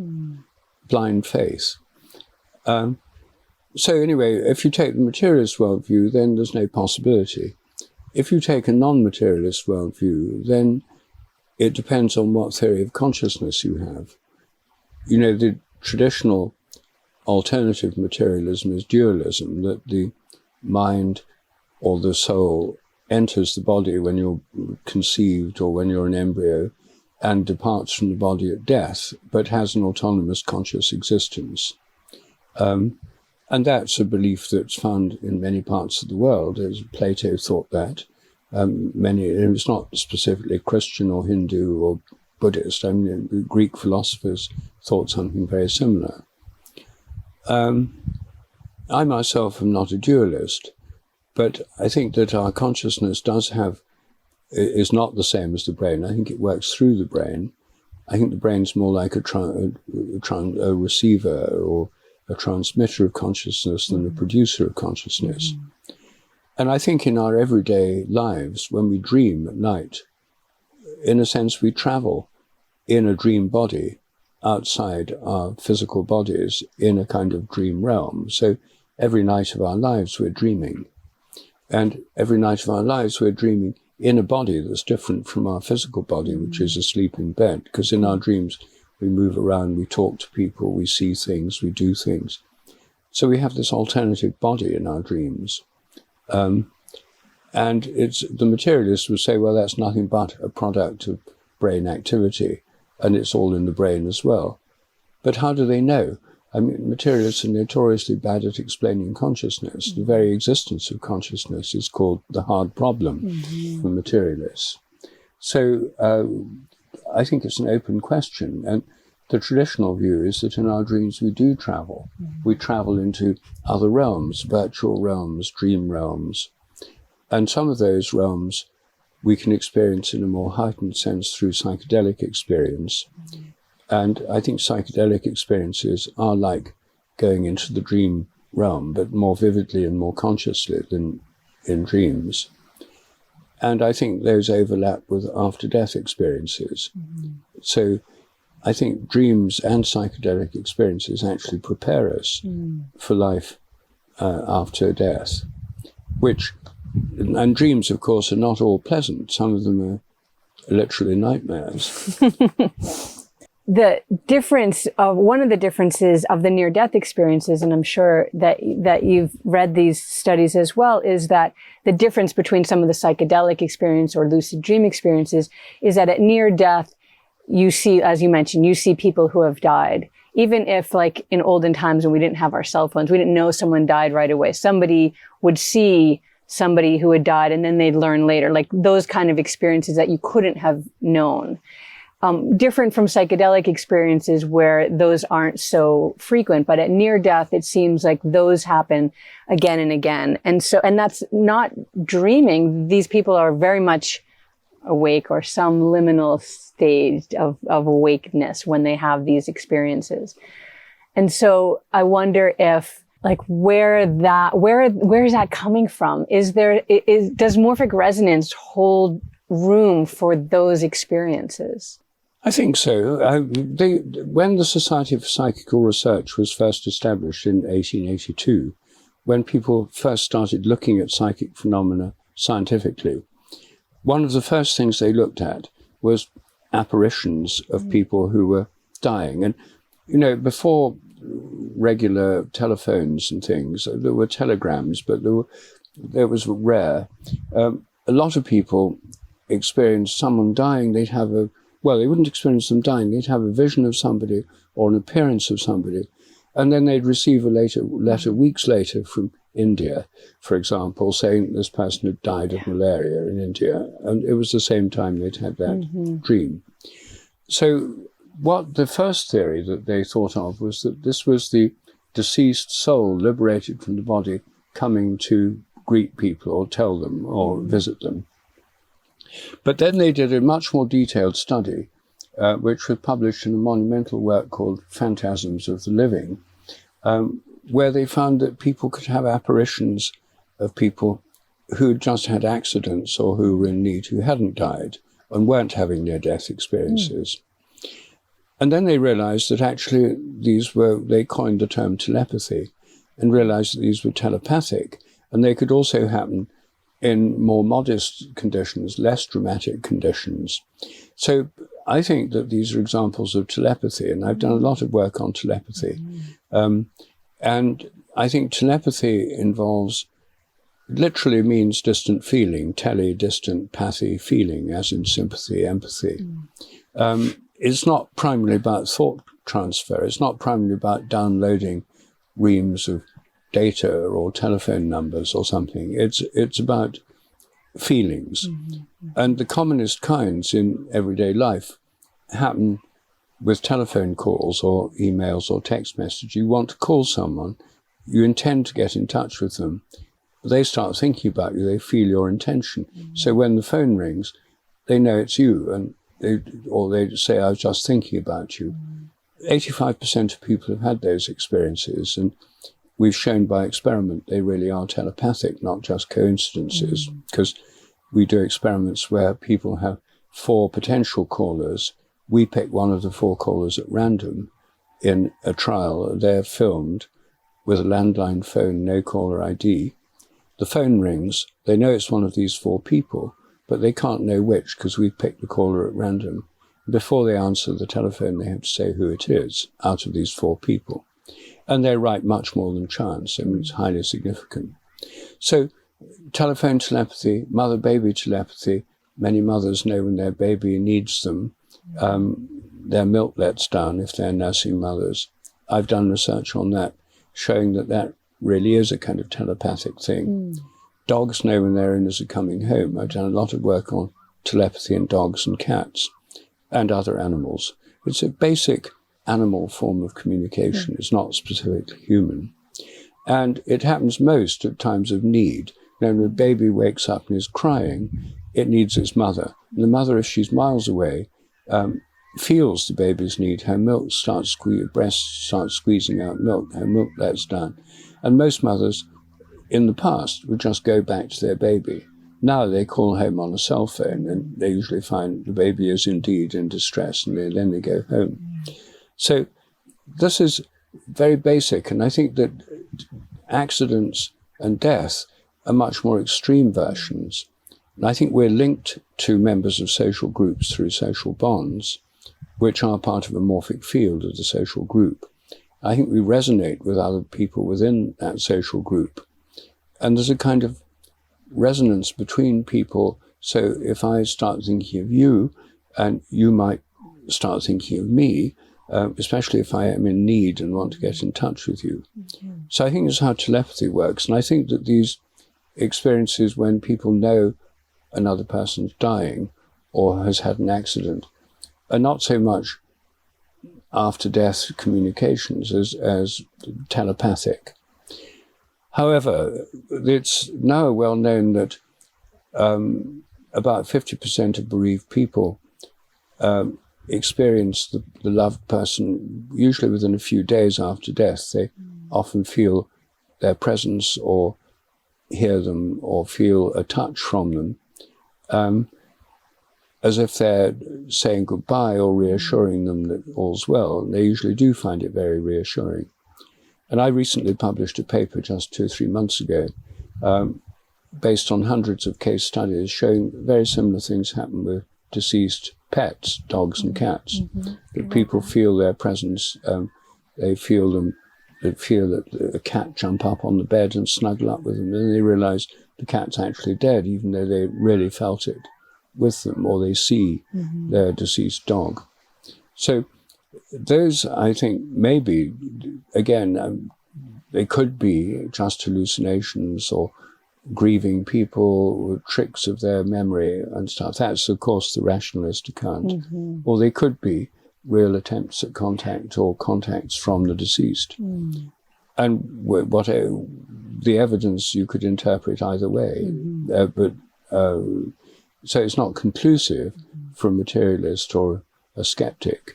Blind faith. So anyway, if you take the materialist worldview, then there's no possibility. If you take a non-materialist worldview, then it depends on what theory of consciousness you have. You know, the traditional alternative materialism is dualism, that the mind or the soul enters the body when you're conceived or when you're an embryo, and departs from the body at death, but has an autonomous conscious existence. And that's a belief that's found in many parts of the world, as Plato thought that. It's not specifically Christian or Hindu or Buddhist. I mean, the Greek philosophers thought something very similar. I myself am not a dualist, but I think that our consciousness is not the same as the brain. I think it works through the brain. I think the brain's more like a receiver or a transmitter of consciousness than a producer of consciousness. And I think in our everyday lives, when we dream at night, in a sense, we travel in a dream body outside our physical bodies in a kind of dream realm. So every night of our lives, we're dreaming. And every night of our lives, we're dreaming in a body that's different from our physical body, which is asleep in bed. Because in our dreams, we move around, we talk to people, we see things, we do things. So we have this alternative body in our dreams. And the materialists would say, well, that's nothing but a product of brain activity, and it's all in the brain as well. But how do they know? I mean, materialists are notoriously bad at explaining consciousness. The very existence of consciousness is called the hard problem for materialists. So I think it's an open question. And the traditional view is that in our dreams we do travel. We travel into other realms, virtual realms, dream realms. And some of those realms we can experience in a more heightened sense through psychedelic experience. And I think psychedelic experiences are like going into the dream realm, but more vividly and more consciously than in dreams. And I think those overlap with after-death experiences. So I think dreams and psychedelic experiences actually prepare us for life after death, and dreams, of course, are not all pleasant. Some of them are literally nightmares. The difference of one of the differences of the near-death experiences, and I'm sure that you've read these studies as well, is that the difference between some of the psychedelic experience or lucid dream experiences is that at near-death, you see, as you mentioned, you see people who have died. Even if, like in olden times when we didn't have our cell phones, we didn't know someone died right away. Somebody would see somebody who had died and then they'd learn later, like those kind of experiences that you couldn't have known. Different from psychedelic experiences where those aren't so frequent, but at near death, it seems like those happen again and again. And that's not dreaming. These people are very much awake or some liminal stage of awakeness when they have these experiences. And so I wonder if, like, where is that coming from? Does morphic resonance hold room for those experiences? I think so. When the Society for Psychical Research was first established in 1882, when people first started looking at psychic phenomena scientifically, one of the first things they looked at was apparitions of people who were dying. And, you know, before regular telephones and things, there were telegrams, but there was rare. A lot of people experienced someone dying. They wouldn't experience them dying. They'd have a vision of somebody or an appearance of somebody, and then they'd receive a letter weeks later from India, for example, saying this person had died of malaria in India, and it was the same time they'd had that dream. So what the first theory that they thought of was that this was the deceased soul liberated from the body coming to greet people or tell them or visit them. But then they did a much more detailed study, which was published in a monumental work called Phantasms of the Living, where they found that people could have apparitions of people who had just had accidents or who were in need, who hadn't died and weren't having near-death experiences. And then they realized that actually they coined the term telepathy and realized that these were telepathic, and they could also happen in more modest conditions, less dramatic conditions. So I think that these are examples of telepathy, and I've done a lot of work on telepathy. And I think telepathy literally means distant feeling, distant, pathy, feeling, as in sympathy, empathy. It's not primarily about thought transfer. It's not primarily about downloading reams of data or telephone numbers or something. It's about feelings. And the commonest kinds in everyday life happen with telephone calls or emails or text message. You want to call someone you intend to get in touch with them, they start thinking about you, they feel your intention. So when the phone rings, they know it's you, and they say, I was just thinking about you. 85% of people have had those experiences, and we've shown by experiment they really are telepathic, not just coincidences, because we do experiments where people have 4 potential callers. We pick one of the 4 callers at random in a trial. They're filmed with a landline phone, no caller ID. The phone rings, they know it's one of these 4 people, but they can't know which because we've picked the caller at random. Before they answer the telephone, they have to say who it is out of these 4 people. And they write much more than chance. I mean, it's highly significant. So telephone telepathy, mother-baby telepathy, many mothers know when their baby needs them. Their milk lets down if they're nursing mothers. I've done research on that, showing that that really is a kind of telepathic thing. Dogs know when their owners are coming home. I've done a lot of work on telepathy in dogs and cats and other animals. It's a basic animal form of communication. It's not specifically human. And it happens most at times of need. When a baby wakes up and is crying, it needs its mother. And the mother, if she's miles away, feels the baby's need. Her milk starts breast starts squeezing out milk. Her milk lets down. And most mothers in the past would just go back to their baby. Now they call home on a cell phone, and they usually find the baby is indeed in distress, and then they go home. So this is very basic, and I think that accidents and death are much more extreme versions. And I think we're linked to members of social groups through social bonds, which are part of a morphic field of the social group. I think we resonate with other people within that social group. And there's a kind of resonance between people. So if I start thinking of you, and you might start thinking of me, especially if I am in need and want to get in touch with you. So I think it's how telepathy works. And I think that these experiences when people know another person's dying or has had an accident are not so much after-death communications as telepathic. However, it's now well known that about 50% of bereaved people experience the loved person usually within a few days after death. They often feel their presence or hear them or feel a touch from them, as if they're saying goodbye or reassuring them that all's well. And they usually do find it very reassuring. And I recently published a paper just 2 or 3 months ago, based on hundreds of case studies showing very similar things happen with deceased pets, dogs and cats, that people feel their presence, they feel that a cat jump up on the bed and snuggle up with them, and then they realize the cat's actually dead, even though they really felt it with them, or they see their deceased dog. So those, I think, maybe, again, they could be just hallucinations or grieving people, tricks of their memory and stuff. That's, of course, the rationalist account. Or they could be real attempts at contact or contacts from the deceased. And what the evidence you could interpret either way. So it's not conclusive for a materialist or a skeptic.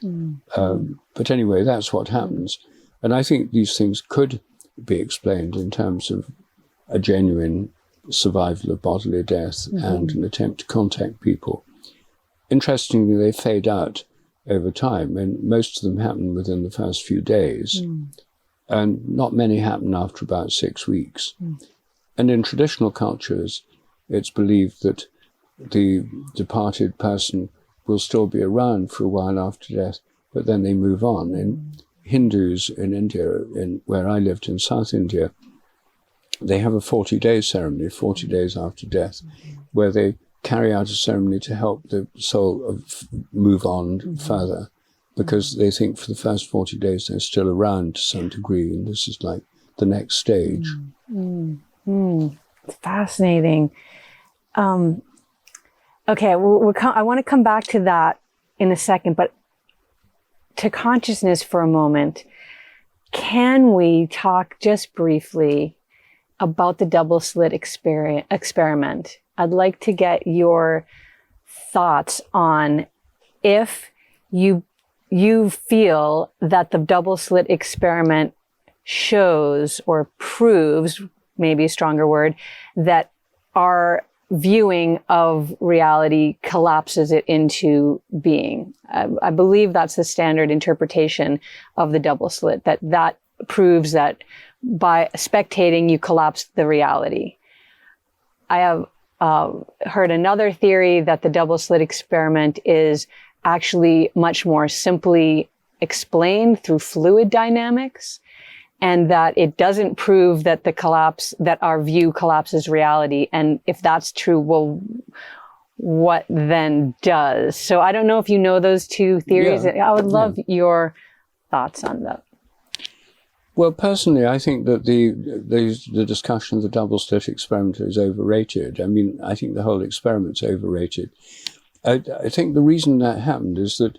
But anyway, that's what happens. And I think these things could be explained in terms of a genuine survival of bodily death and an attempt to contact people. Interestingly, they fade out over time, and most of them happen within the first few days. And not many happen after about 6 weeks. And in traditional cultures, it's believed that the departed person will still be around for a while after death, but then they move on. And Hindus in India, where I lived in South India, they have a 40-day ceremony, 40 days after death, where they carry out a ceremony to help the soul move on further, because they think for the first 40 days they're still around to some degree, and this is like the next stage. Fascinating. Okay, I want to come back to that in a second, but to consciousness for a moment. can we talk just briefly about the double slit experiment? I'd like to get your thoughts on if you feel that the double slit experiment shows or proves, maybe a stronger word, that our viewing of reality collapses it into being. I believe that's the standard interpretation of the double slit, that proves that by spectating, you collapse the reality. I have heard another theory that the double slit experiment is actually much more simply explained through fluid dynamics, and that it doesn't prove that that our view collapses reality. And if that's true, well, what then does? So I don't know if you know those two theories. I would love your thoughts on that. Well, personally, I think that the discussion of the double slit experiment is overrated. I mean, I think the whole experiment's overrated. I think the reason that happened is that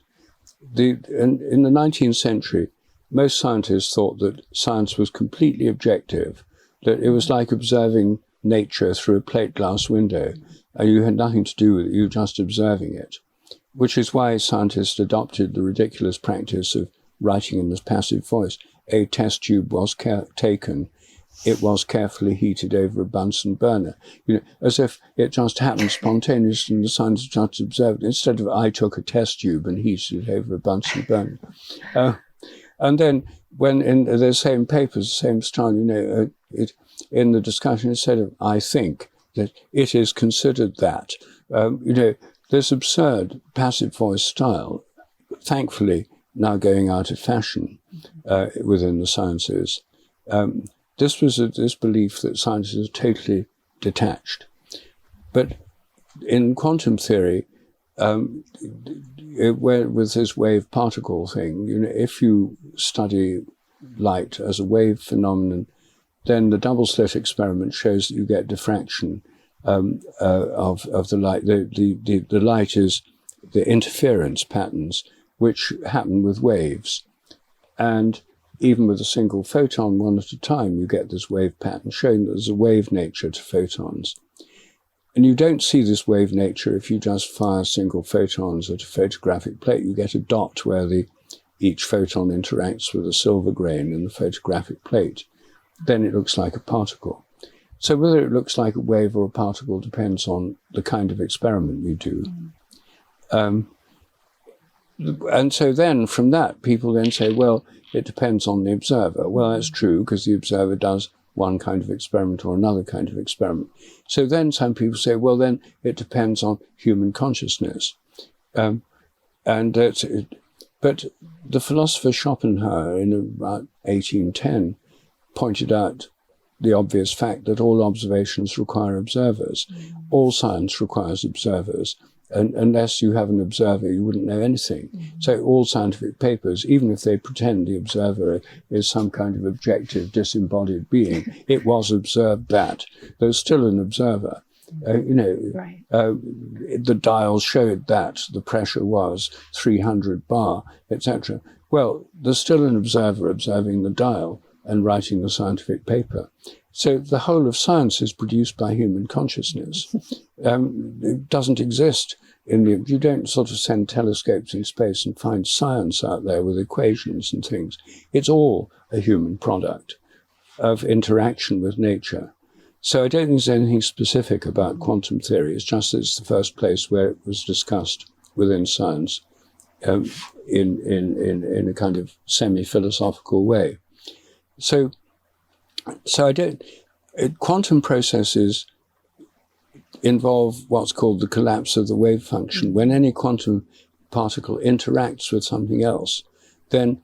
in the 19th century, most scientists thought that science was completely objective, that it was like observing nature through a plate glass window, and you had nothing to do with it, you were just observing it, which is why scientists adopted the ridiculous practice of writing in this passive voice. A test tube was taken, it was carefully heated over a Bunsen burner, as if it just happened spontaneously and the scientists just observed it, instead of I took a test tube and heated it over a Bunsen burner. And then when in the same papers, the same style, in the discussion, instead of I think, that it is considered that, this absurd passive voice style, thankfully now going out of fashion within the sciences. This was this belief that science is totally detached. But in quantum theory, with this wave particle thing, if you study light as a wave phenomenon, then the double slit experiment shows that you get diffraction of the light. The light is the interference patterns which happen with waves, and even with a single photon, one at a time, you get this wave pattern showing that there's a wave nature to photons. And you don't see this wave nature if you just fire single photons at a photographic plate. You get a dot where each photon interacts with a silver grain in the photographic plate. Then it looks like a particle. So whether it looks like a wave or a particle depends on the kind of experiment you do. And so then from that, people then say, well, it depends on the observer. Well, that's true, because the observer does one kind of experiment or another kind of experiment. So then some people say, well, then it depends on human consciousness. But the philosopher Schopenhauer in about 1810 pointed out the obvious fact that all observations require observers. All science requires observers. And unless you have an observer, you wouldn't know anything. So all scientific papers, even if they pretend the observer is some kind of objective, disembodied being, it was observed that. There's still an observer. Right. The dial showed that the pressure was 300 bar, etc. Well, there's still an observer observing the dial and writing the scientific paper. So the whole of science is produced by human consciousness. It doesn't exist you don't sort of send telescopes in space and find science out there with equations and things. It's all a human product of interaction with nature. So I don't think there's anything specific about quantum theory. It's just that it's the first place where it was discussed within science in a kind of semi-philosophical way. So quantum processes involve what's called the collapse of the wave function. When any quantum particle interacts with something else, then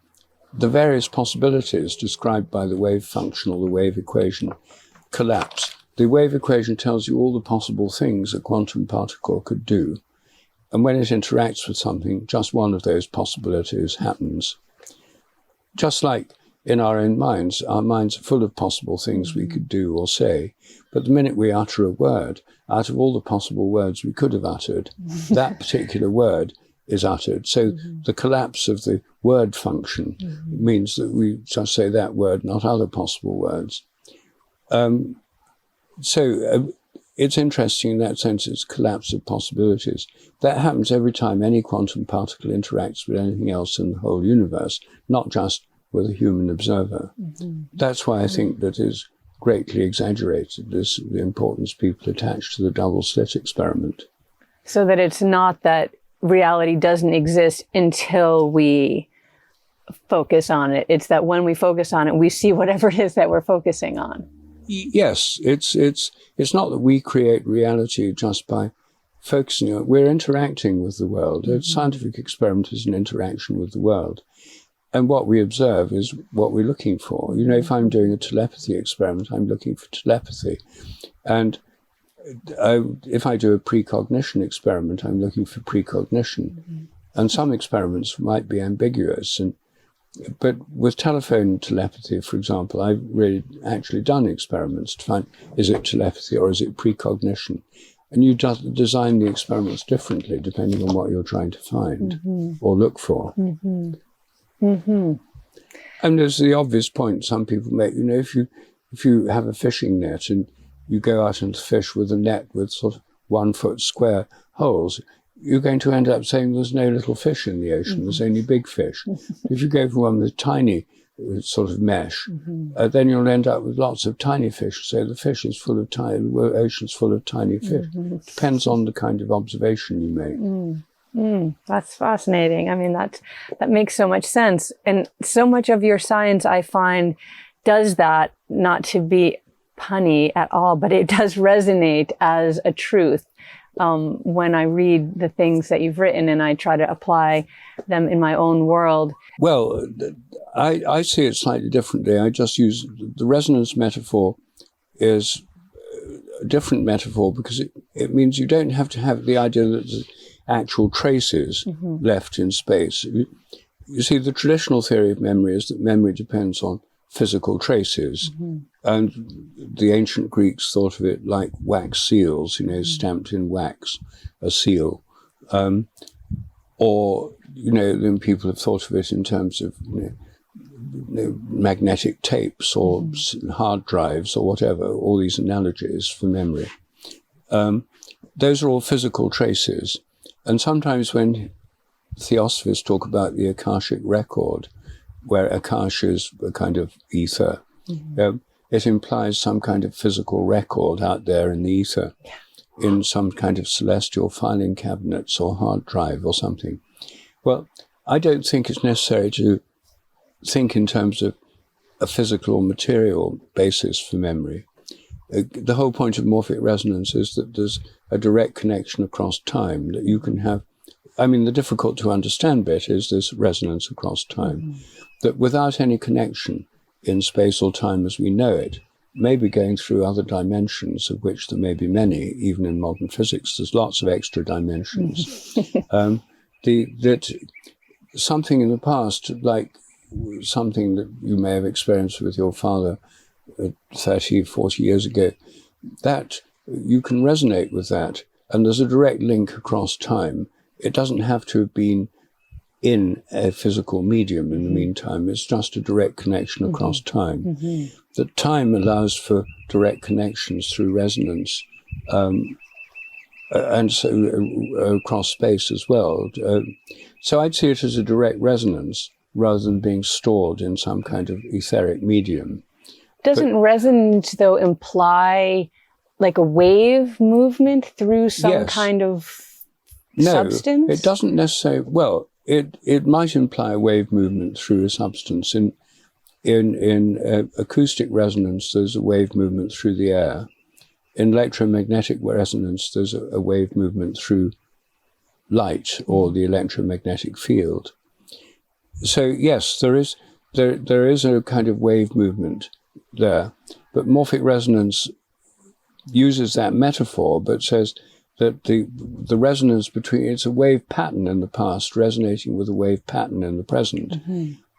the various possibilities described by the wave function or the wave equation collapse. The wave equation tells you all the possible things a quantum particle could do. And when it interacts with something, just one of those possibilities happens. Just like in our own minds, our minds are full of possible things we could do or say. But the minute we utter a word, out of all the possible words we could have uttered, that particular word is uttered. So the collapse of the word function means that we just say that word, not other possible words. It's interesting in that sense, it's collapse of possibilities. That happens every time any quantum particle interacts with anything else in the whole universe, not just with a human observer. That's why I think that is greatly exaggerated, is the importance people attach to the double slit experiment. So that it's not that reality doesn't exist until we focus on it. It's that when we focus on it, we see whatever it is that we're focusing on. Yes, it's not that we create reality just by focusing on it. We're interacting with the world. A scientific experiment is an interaction with the world. And what we observe is what we're looking for. You know, if I'm doing a telepathy experiment, I'm looking for telepathy. And if I do a precognition experiment, I'm looking for precognition. And some experiments might be ambiguous. But with telephone telepathy, for example, I've really actually done experiments to find, is it telepathy or is it precognition? And you design the experiments differently depending on what you're trying to find or look for. And there's the obvious point some people make, you know, if you have a fishing net and you go out and fish with a net with sort of 1 foot square holes, you're going to end up saying there's no little fish in the ocean, there's only big fish. If you go for one with tiny sort of mesh, then you'll end up with lots of tiny fish. So the fish is full of tiny, the ocean's full of tiny fish. Depends on the kind of observation you make. That's fascinating. I mean, that makes so much sense. And so much of your science, I find, does that, not to be punny at all, but it does resonate as a truth. When I read the things that you've written and I try to apply them in my own world. Well, I see it slightly differently. I just use the resonance metaphor is a different metaphor because it means you don't have to have the idea that there's actual traces left in space. You see, the traditional theory of memory is that memory depends on physical traces. And the ancient Greeks thought of it like wax seals, you know, stamped in wax, a seal. Or, you know, then people have thought of it in terms of, you know, magnetic tapes or hard drives or whatever, all these analogies for memory. Those are all physical traces. And sometimes when theosophists talk about the Akashic record, where Akash is a kind of ether, it implies some kind of physical record out there in the ether, in some kind of celestial filing cabinets or hard drive or something. Well, I don't think it's necessary to think in terms of a physical or material basis for memory. The whole point of morphic resonance is that there's a direct connection across time, that you can have. I mean, the difficult to understand bit is this resonance across time, that without any connection in space or time as we know it, maybe going through other dimensions, of which there may be many, even in modern physics, there's lots of extra dimensions, that something in the past, like something that you may have experienced with your father 30, 40 years ago, that you can resonate with that, and there's a direct link across time. It doesn't have to have been in a physical medium in the meantime. It's just a direct connection across time. That time allows for direct connections through resonance, and so across space as well. So I'd see it as a direct resonance rather than being stored in some kind of etheric medium. Doesn't resonance, though, imply like a wave movement through some kind of substance? No, it doesn't necessarily. Well, it might imply a wave movement through a substance. In acoustic resonance, there's a wave movement through the air. In electromagnetic resonance, there's a wave movement through light or the electromagnetic field. So yes, there is a kind of wave movement there, but morphic resonance uses that metaphor, but says that the resonance between, it's a wave pattern in the past resonating with a wave pattern in the present,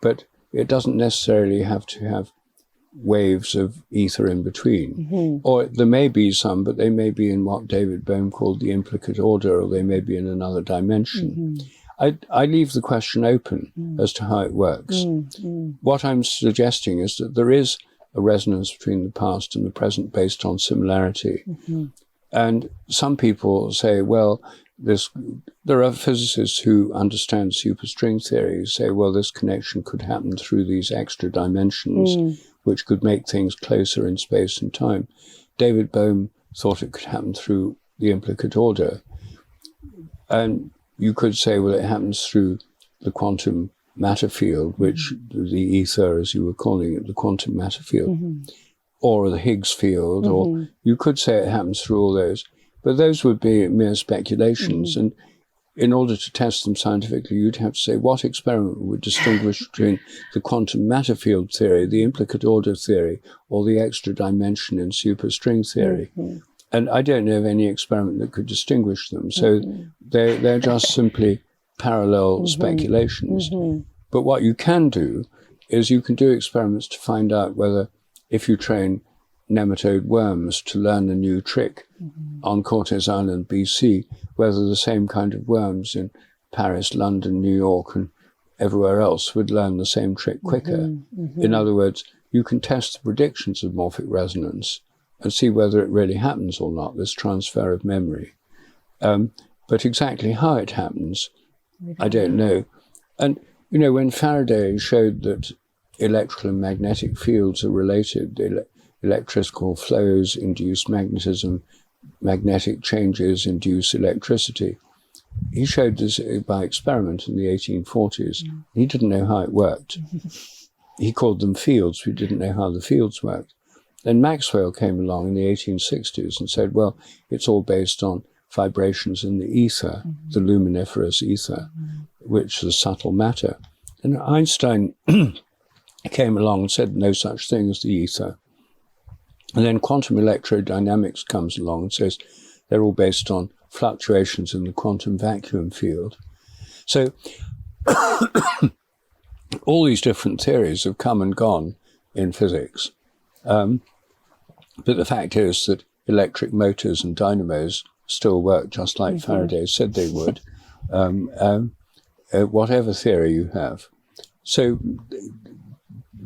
but it doesn't necessarily have to have waves of ether in between. Or there may be some, but they may be in what David Bohm called the implicate order, or they may be in another dimension. I leave the question open as to how it works. What I'm suggesting is that there is a resonance between the past and the present based on similarity. And some people say, well, there are physicists who understand superstring theory who say, well, this connection could happen through these extra dimensions, which could make things closer in space and time. David Bohm thought it could happen through the implicate order. And you could say, well, it happens through the quantum matter field, which the ether, as you were calling it, the quantum matter field, or the Higgs field, or you could say it happens through all those. But those would be mere speculations. And in order to test them scientifically, you'd have to say what experiment would distinguish between the quantum matter field theory, the implicate order theory, or the extra dimension in superstring theory. And I don't know of any experiment that could distinguish them. So they're just simply parallel speculations. But what you can do is you can do experiments to find out whether, if you train nematode worms to learn a new trick on Cortes Island, BC, whether the same kind of worms in Paris, London, New York, and everywhere else would learn the same trick quicker. In other words, you can test the predictions of morphic resonance and see whether it really happens or not, this transfer of memory. But exactly how it happens, I don't know. And, you know, when Faraday showed that electrical and magnetic fields are related, electrical flows induce magnetism, magnetic changes induce electricity. He showed this by experiment in the 1840s. He didn't know how it worked. He called them fields. We didn't know how the fields worked. Then Maxwell came along in the 1860s and said, well, it's all based on vibrations in the ether, the luminiferous ether, which is subtle matter. And Einstein came along and said no such thing as the ether. And then quantum electrodynamics comes along and says they're all based on fluctuations in the quantum vacuum field. So all these different theories have come and gone in physics. But the fact is that electric motors and dynamos still work just like Faraday said they would, whatever theory you have. So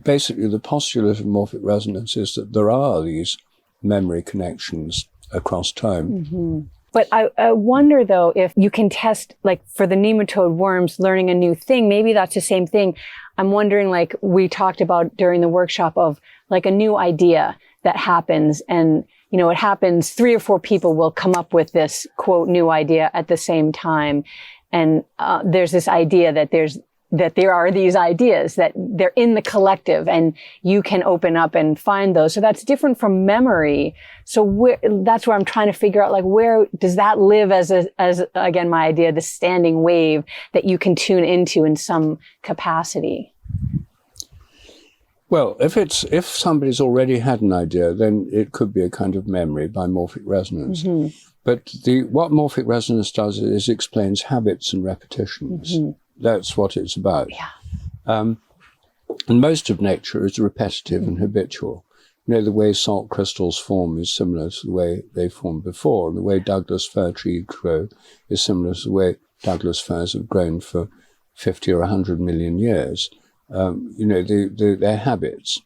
basically the postulate of morphic resonance is that there are these memory connections across time. But I wonder, though, if you can test, like for the nematode worms learning a new thing, maybe that's the same thing. I'm wondering, like we talked about during the workshop, of like a new idea that happens, and, you know, it happens, 3 or 4 people will come up with this, quote, new idea at the same time. And there's this idea that there are these ideas, that they're in the collective and you can open up and find those. So that's different from memory. So that's where I'm trying to figure out, like, where does that live as again, my idea, the standing wave that you can tune into in some capacity? Well, if somebody's already had an idea, then it could be a kind of memory by morphic resonance. But what morphic resonance does is explains habits and repetitions. That's what it's about. And most of nature is repetitive and habitual. You know, the way salt crystals form is similar to the way they formed before. And the way Douglas fir trees grow is similar to the way Douglas firs have grown for 50 or 100 million years. You know, their habits.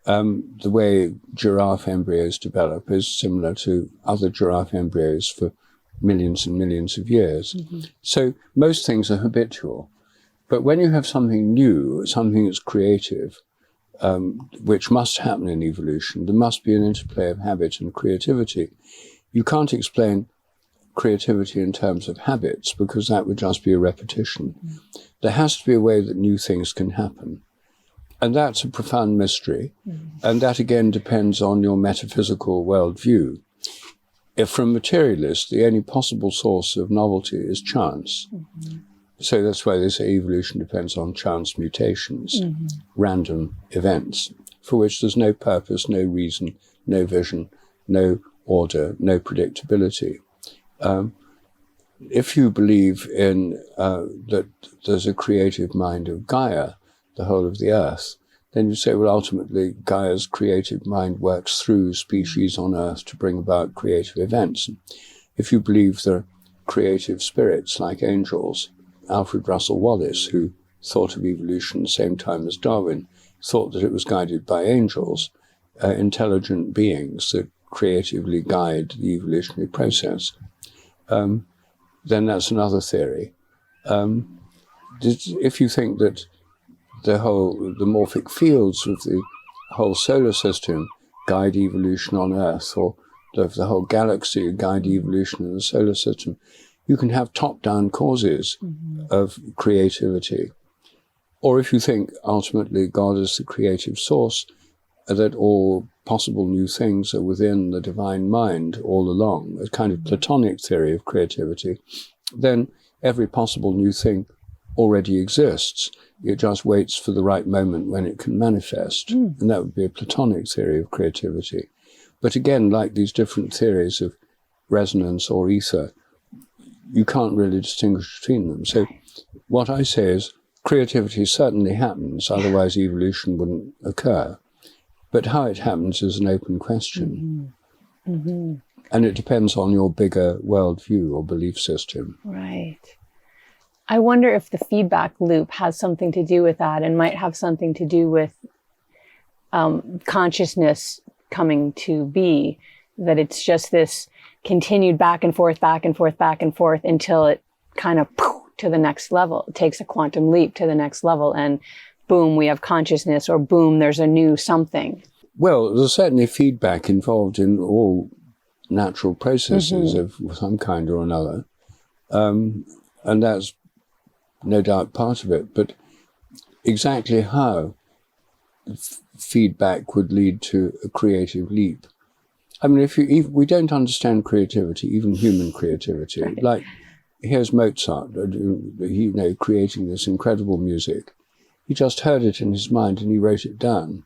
The way giraffe embryos develop is similar to other giraffe embryos for millions and millions of years. So most things are habitual. But when you have something new, something that's creative, which must happen in evolution, there must be an interplay of habit and creativity. You can't explain creativity in terms of habits, because that would just be a repetition. There has to be a way that new things can happen. And that's a profound mystery. And that again depends on your metaphysical worldview. If from materialists, the only possible source of novelty is chance. So that's why they say evolution depends on chance mutations, random events, for which there's no purpose, no reason, no vision, no order, no predictability. If you believe in that there's a creative mind of Gaia, the whole of the earth, then you say, well, ultimately, Gaia's creative mind works through species on earth to bring about creative events. If you believe there are creative spirits like angels, Alfred Russel Wallace, who thought of evolution at the same time as Darwin, thought that it was guided by angels, intelligent beings that creatively guide the evolutionary process. Then that's another theory. If you think that the morphic fields of the whole solar system guide evolution on Earth, or the whole galaxy guide evolution in the solar system, you can have top-down causes of creativity. Or if you think ultimately God is the creative source, that all possible new things are within the divine mind all along, a kind of Platonic theory of creativity, then every possible new thing already exists. It just waits for the right moment when it can manifest. And that would be a Platonic theory of creativity. But again, like these different theories of resonance or ether, you can't really distinguish between them. So what I say is creativity certainly happens, otherwise evolution wouldn't occur. But how it happens is an open question. And it depends on your bigger worldview or belief system. Right. I wonder if the feedback loop has something to do with that, and might have something to do with consciousness coming to be, that it's just this continued back and forth, back and forth, back and forth, until it kind of to the next level. It takes a quantum leap to the next level, and boom, we have consciousness, or boom, there's a new something. Well, there's certainly feedback involved in all natural processes of some kind or another. And that's no doubt part of it. But exactly how feedback would lead to a creative leap. I mean, if we don't understand creativity, even human creativity, like here's Mozart, creating this incredible music. He just heard it in his mind and he wrote it down.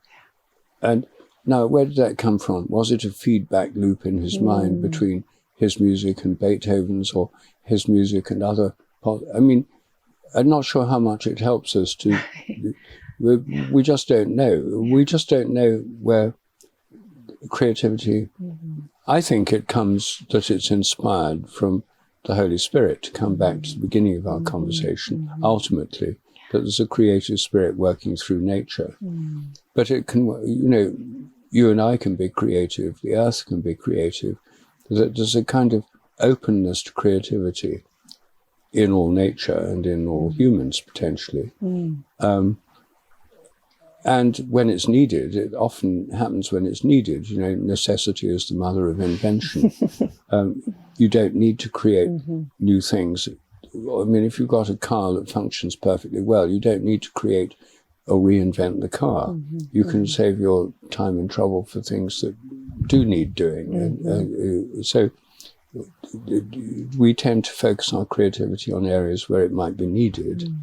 And now, where did that come from? Was it a feedback loop in his mind between his music and Beethoven's, or his music and other? I mean, I'm not sure how much it helps us to. We just don't know. We just don't know where creativity. I think it comes that it's inspired from the Holy Spirit, to come back to the beginning of our conversation. Ultimately, that there's a creative spirit working through nature. But it can, you and I can be creative, the earth can be creative. There's a kind of openness to creativity in all nature and in all humans, potentially. And when it's needed, it often happens when it's needed. Necessity is the mother of invention. You don't need to create new things. I mean, if you've got a car that functions perfectly well, you don't need to create or reinvent the car. You can save your time and trouble for things that do need doing. So we tend to focus our creativity on areas where it might be needed.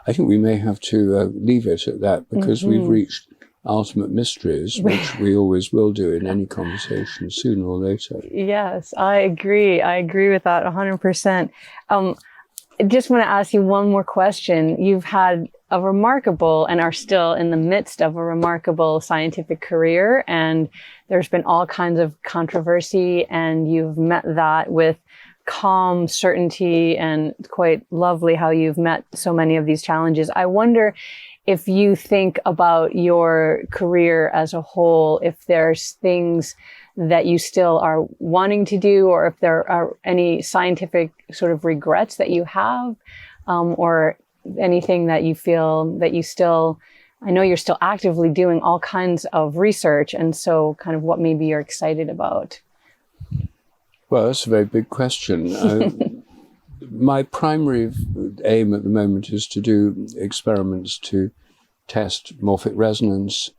I think we may have to leave it at that, because we've reached ultimate mysteries, which we always will do in any conversation sooner or later. Yes, I agree. I agree with that 100%. I just want to ask you one more question. You've had a remarkable, and are still in the midst of a remarkable scientific career, and there's been all kinds of controversy, and you've met that with calm certainty, and it's quite lovely how you've met so many of these challenges. I wonder if you think about your career as a whole, if there's things that you still are wanting to do, or if there are any scientific sort of regrets that you have, or anything that you feel that you still, I know you're still actively doing all kinds of research, and so kind of what maybe you're excited about. Well, that's a very big question. My primary aim at the moment is to do experiments to test morphic resonance,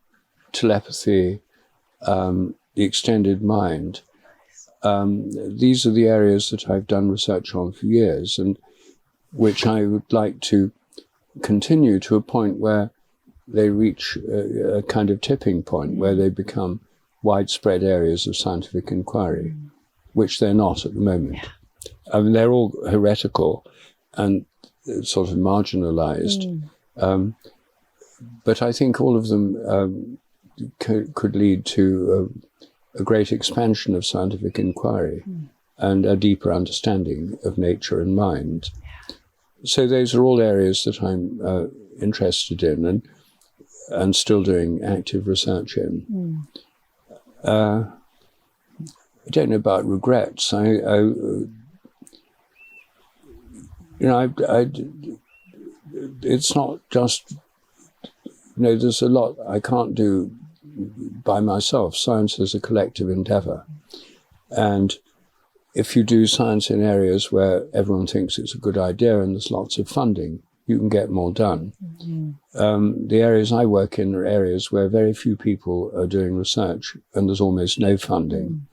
telepathy, the extended mind. These are the areas that I've done research on for years, and which I would like to continue to a point where they reach a kind of tipping point, where they become widespread areas of scientific inquiry, which they're not at the moment. I mean, they're all heretical and sort of marginalized. But I think all of them could lead to a great expansion of scientific inquiry. and a deeper understanding of nature and mind. So those are all areas that I'm interested in and still doing active research in. I don't know about regrets. It's not just, there's a lot I can't do by myself. Science is a collective endeavor. And if you do science in areas where everyone thinks it's a good idea and there's lots of funding, you can get more done. The areas I work in are areas where very few people are doing research and there's almost no funding.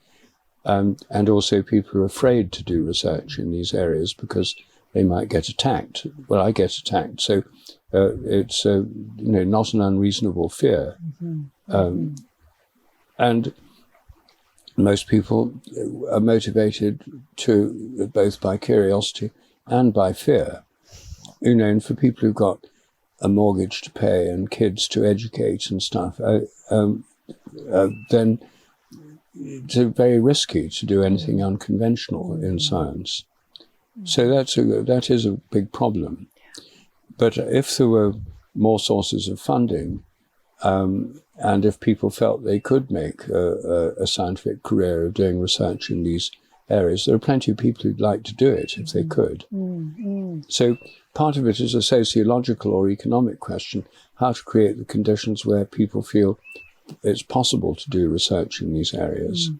And also people are afraid to do research in these areas because they might get attacked. Well, I get attacked. So it's not an unreasonable fear. And most people are motivated to both by curiosity and by fear. And for people who've got a mortgage to pay and kids to educate and stuff, then it's very risky to do anything unconventional in science. So that is a big problem. But if there were more sources of funding, and if people felt they could make a scientific career of doing research in these areas, there are plenty of people who'd like to do it if they could. So part of it is a sociological or economic question, how to create the conditions where people feel it's possible to do research in these areas.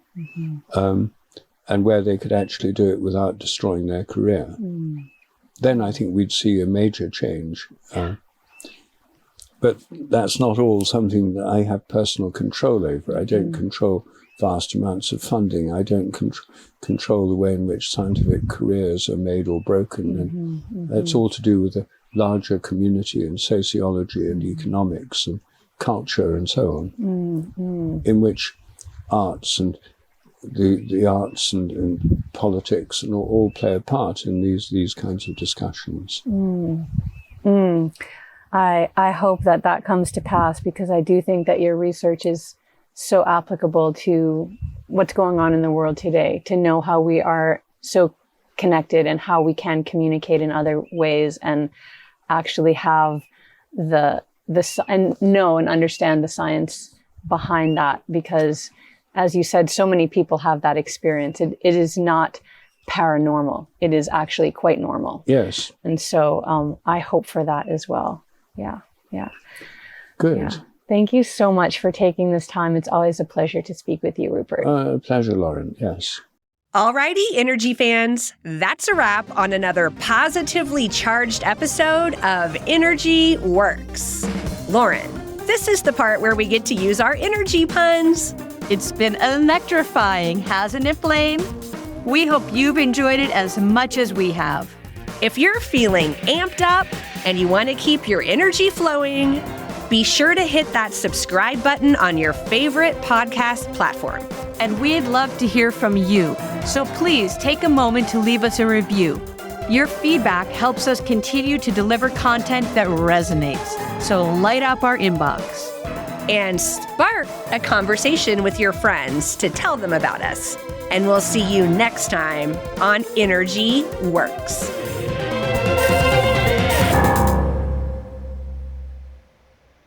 And where they could actually do it without destroying their career. Then I think we'd see a major change. But that's not all something that I have personal control over. I don't control vast amounts of funding. I don't control the way in which scientific careers are made or broken. And that's all to do with the larger community and sociology and economics and culture and so on, in which arts and the arts and politics and all play a part in these kinds of discussions. I hope that comes to pass, because I do think that your research is so applicable to what's going on in the world today, to know how we are so connected and how we can communicate in other ways and actually have and know and understand the science behind that, because as you said, so many people have that experience. It is not paranormal. It is actually quite normal. Yes. And so I hope for that as well. Yeah. Good. Yeah. Thank you so much for taking this time. It's always a pleasure to speak with you, Rupert. Pleasure, Lauren. Yes. Alrighty, Energy fans, that's a wrap on another positively charged episode of Energy Works. Lauren, this is the part where we get to use our energy puns. It's been electrifying, hasn't it, Blaine? We hope you've enjoyed it as much as we have. If you're feeling amped up and you want to keep your energy flowing, be sure to hit that subscribe button on your favorite podcast platform. And we'd love to hear from you. So please take a moment to leave us a review. Your feedback helps us continue to deliver content that resonates. So light up our inbox. And spark a conversation with your friends to tell them about us. And we'll see you next time on Energy Works.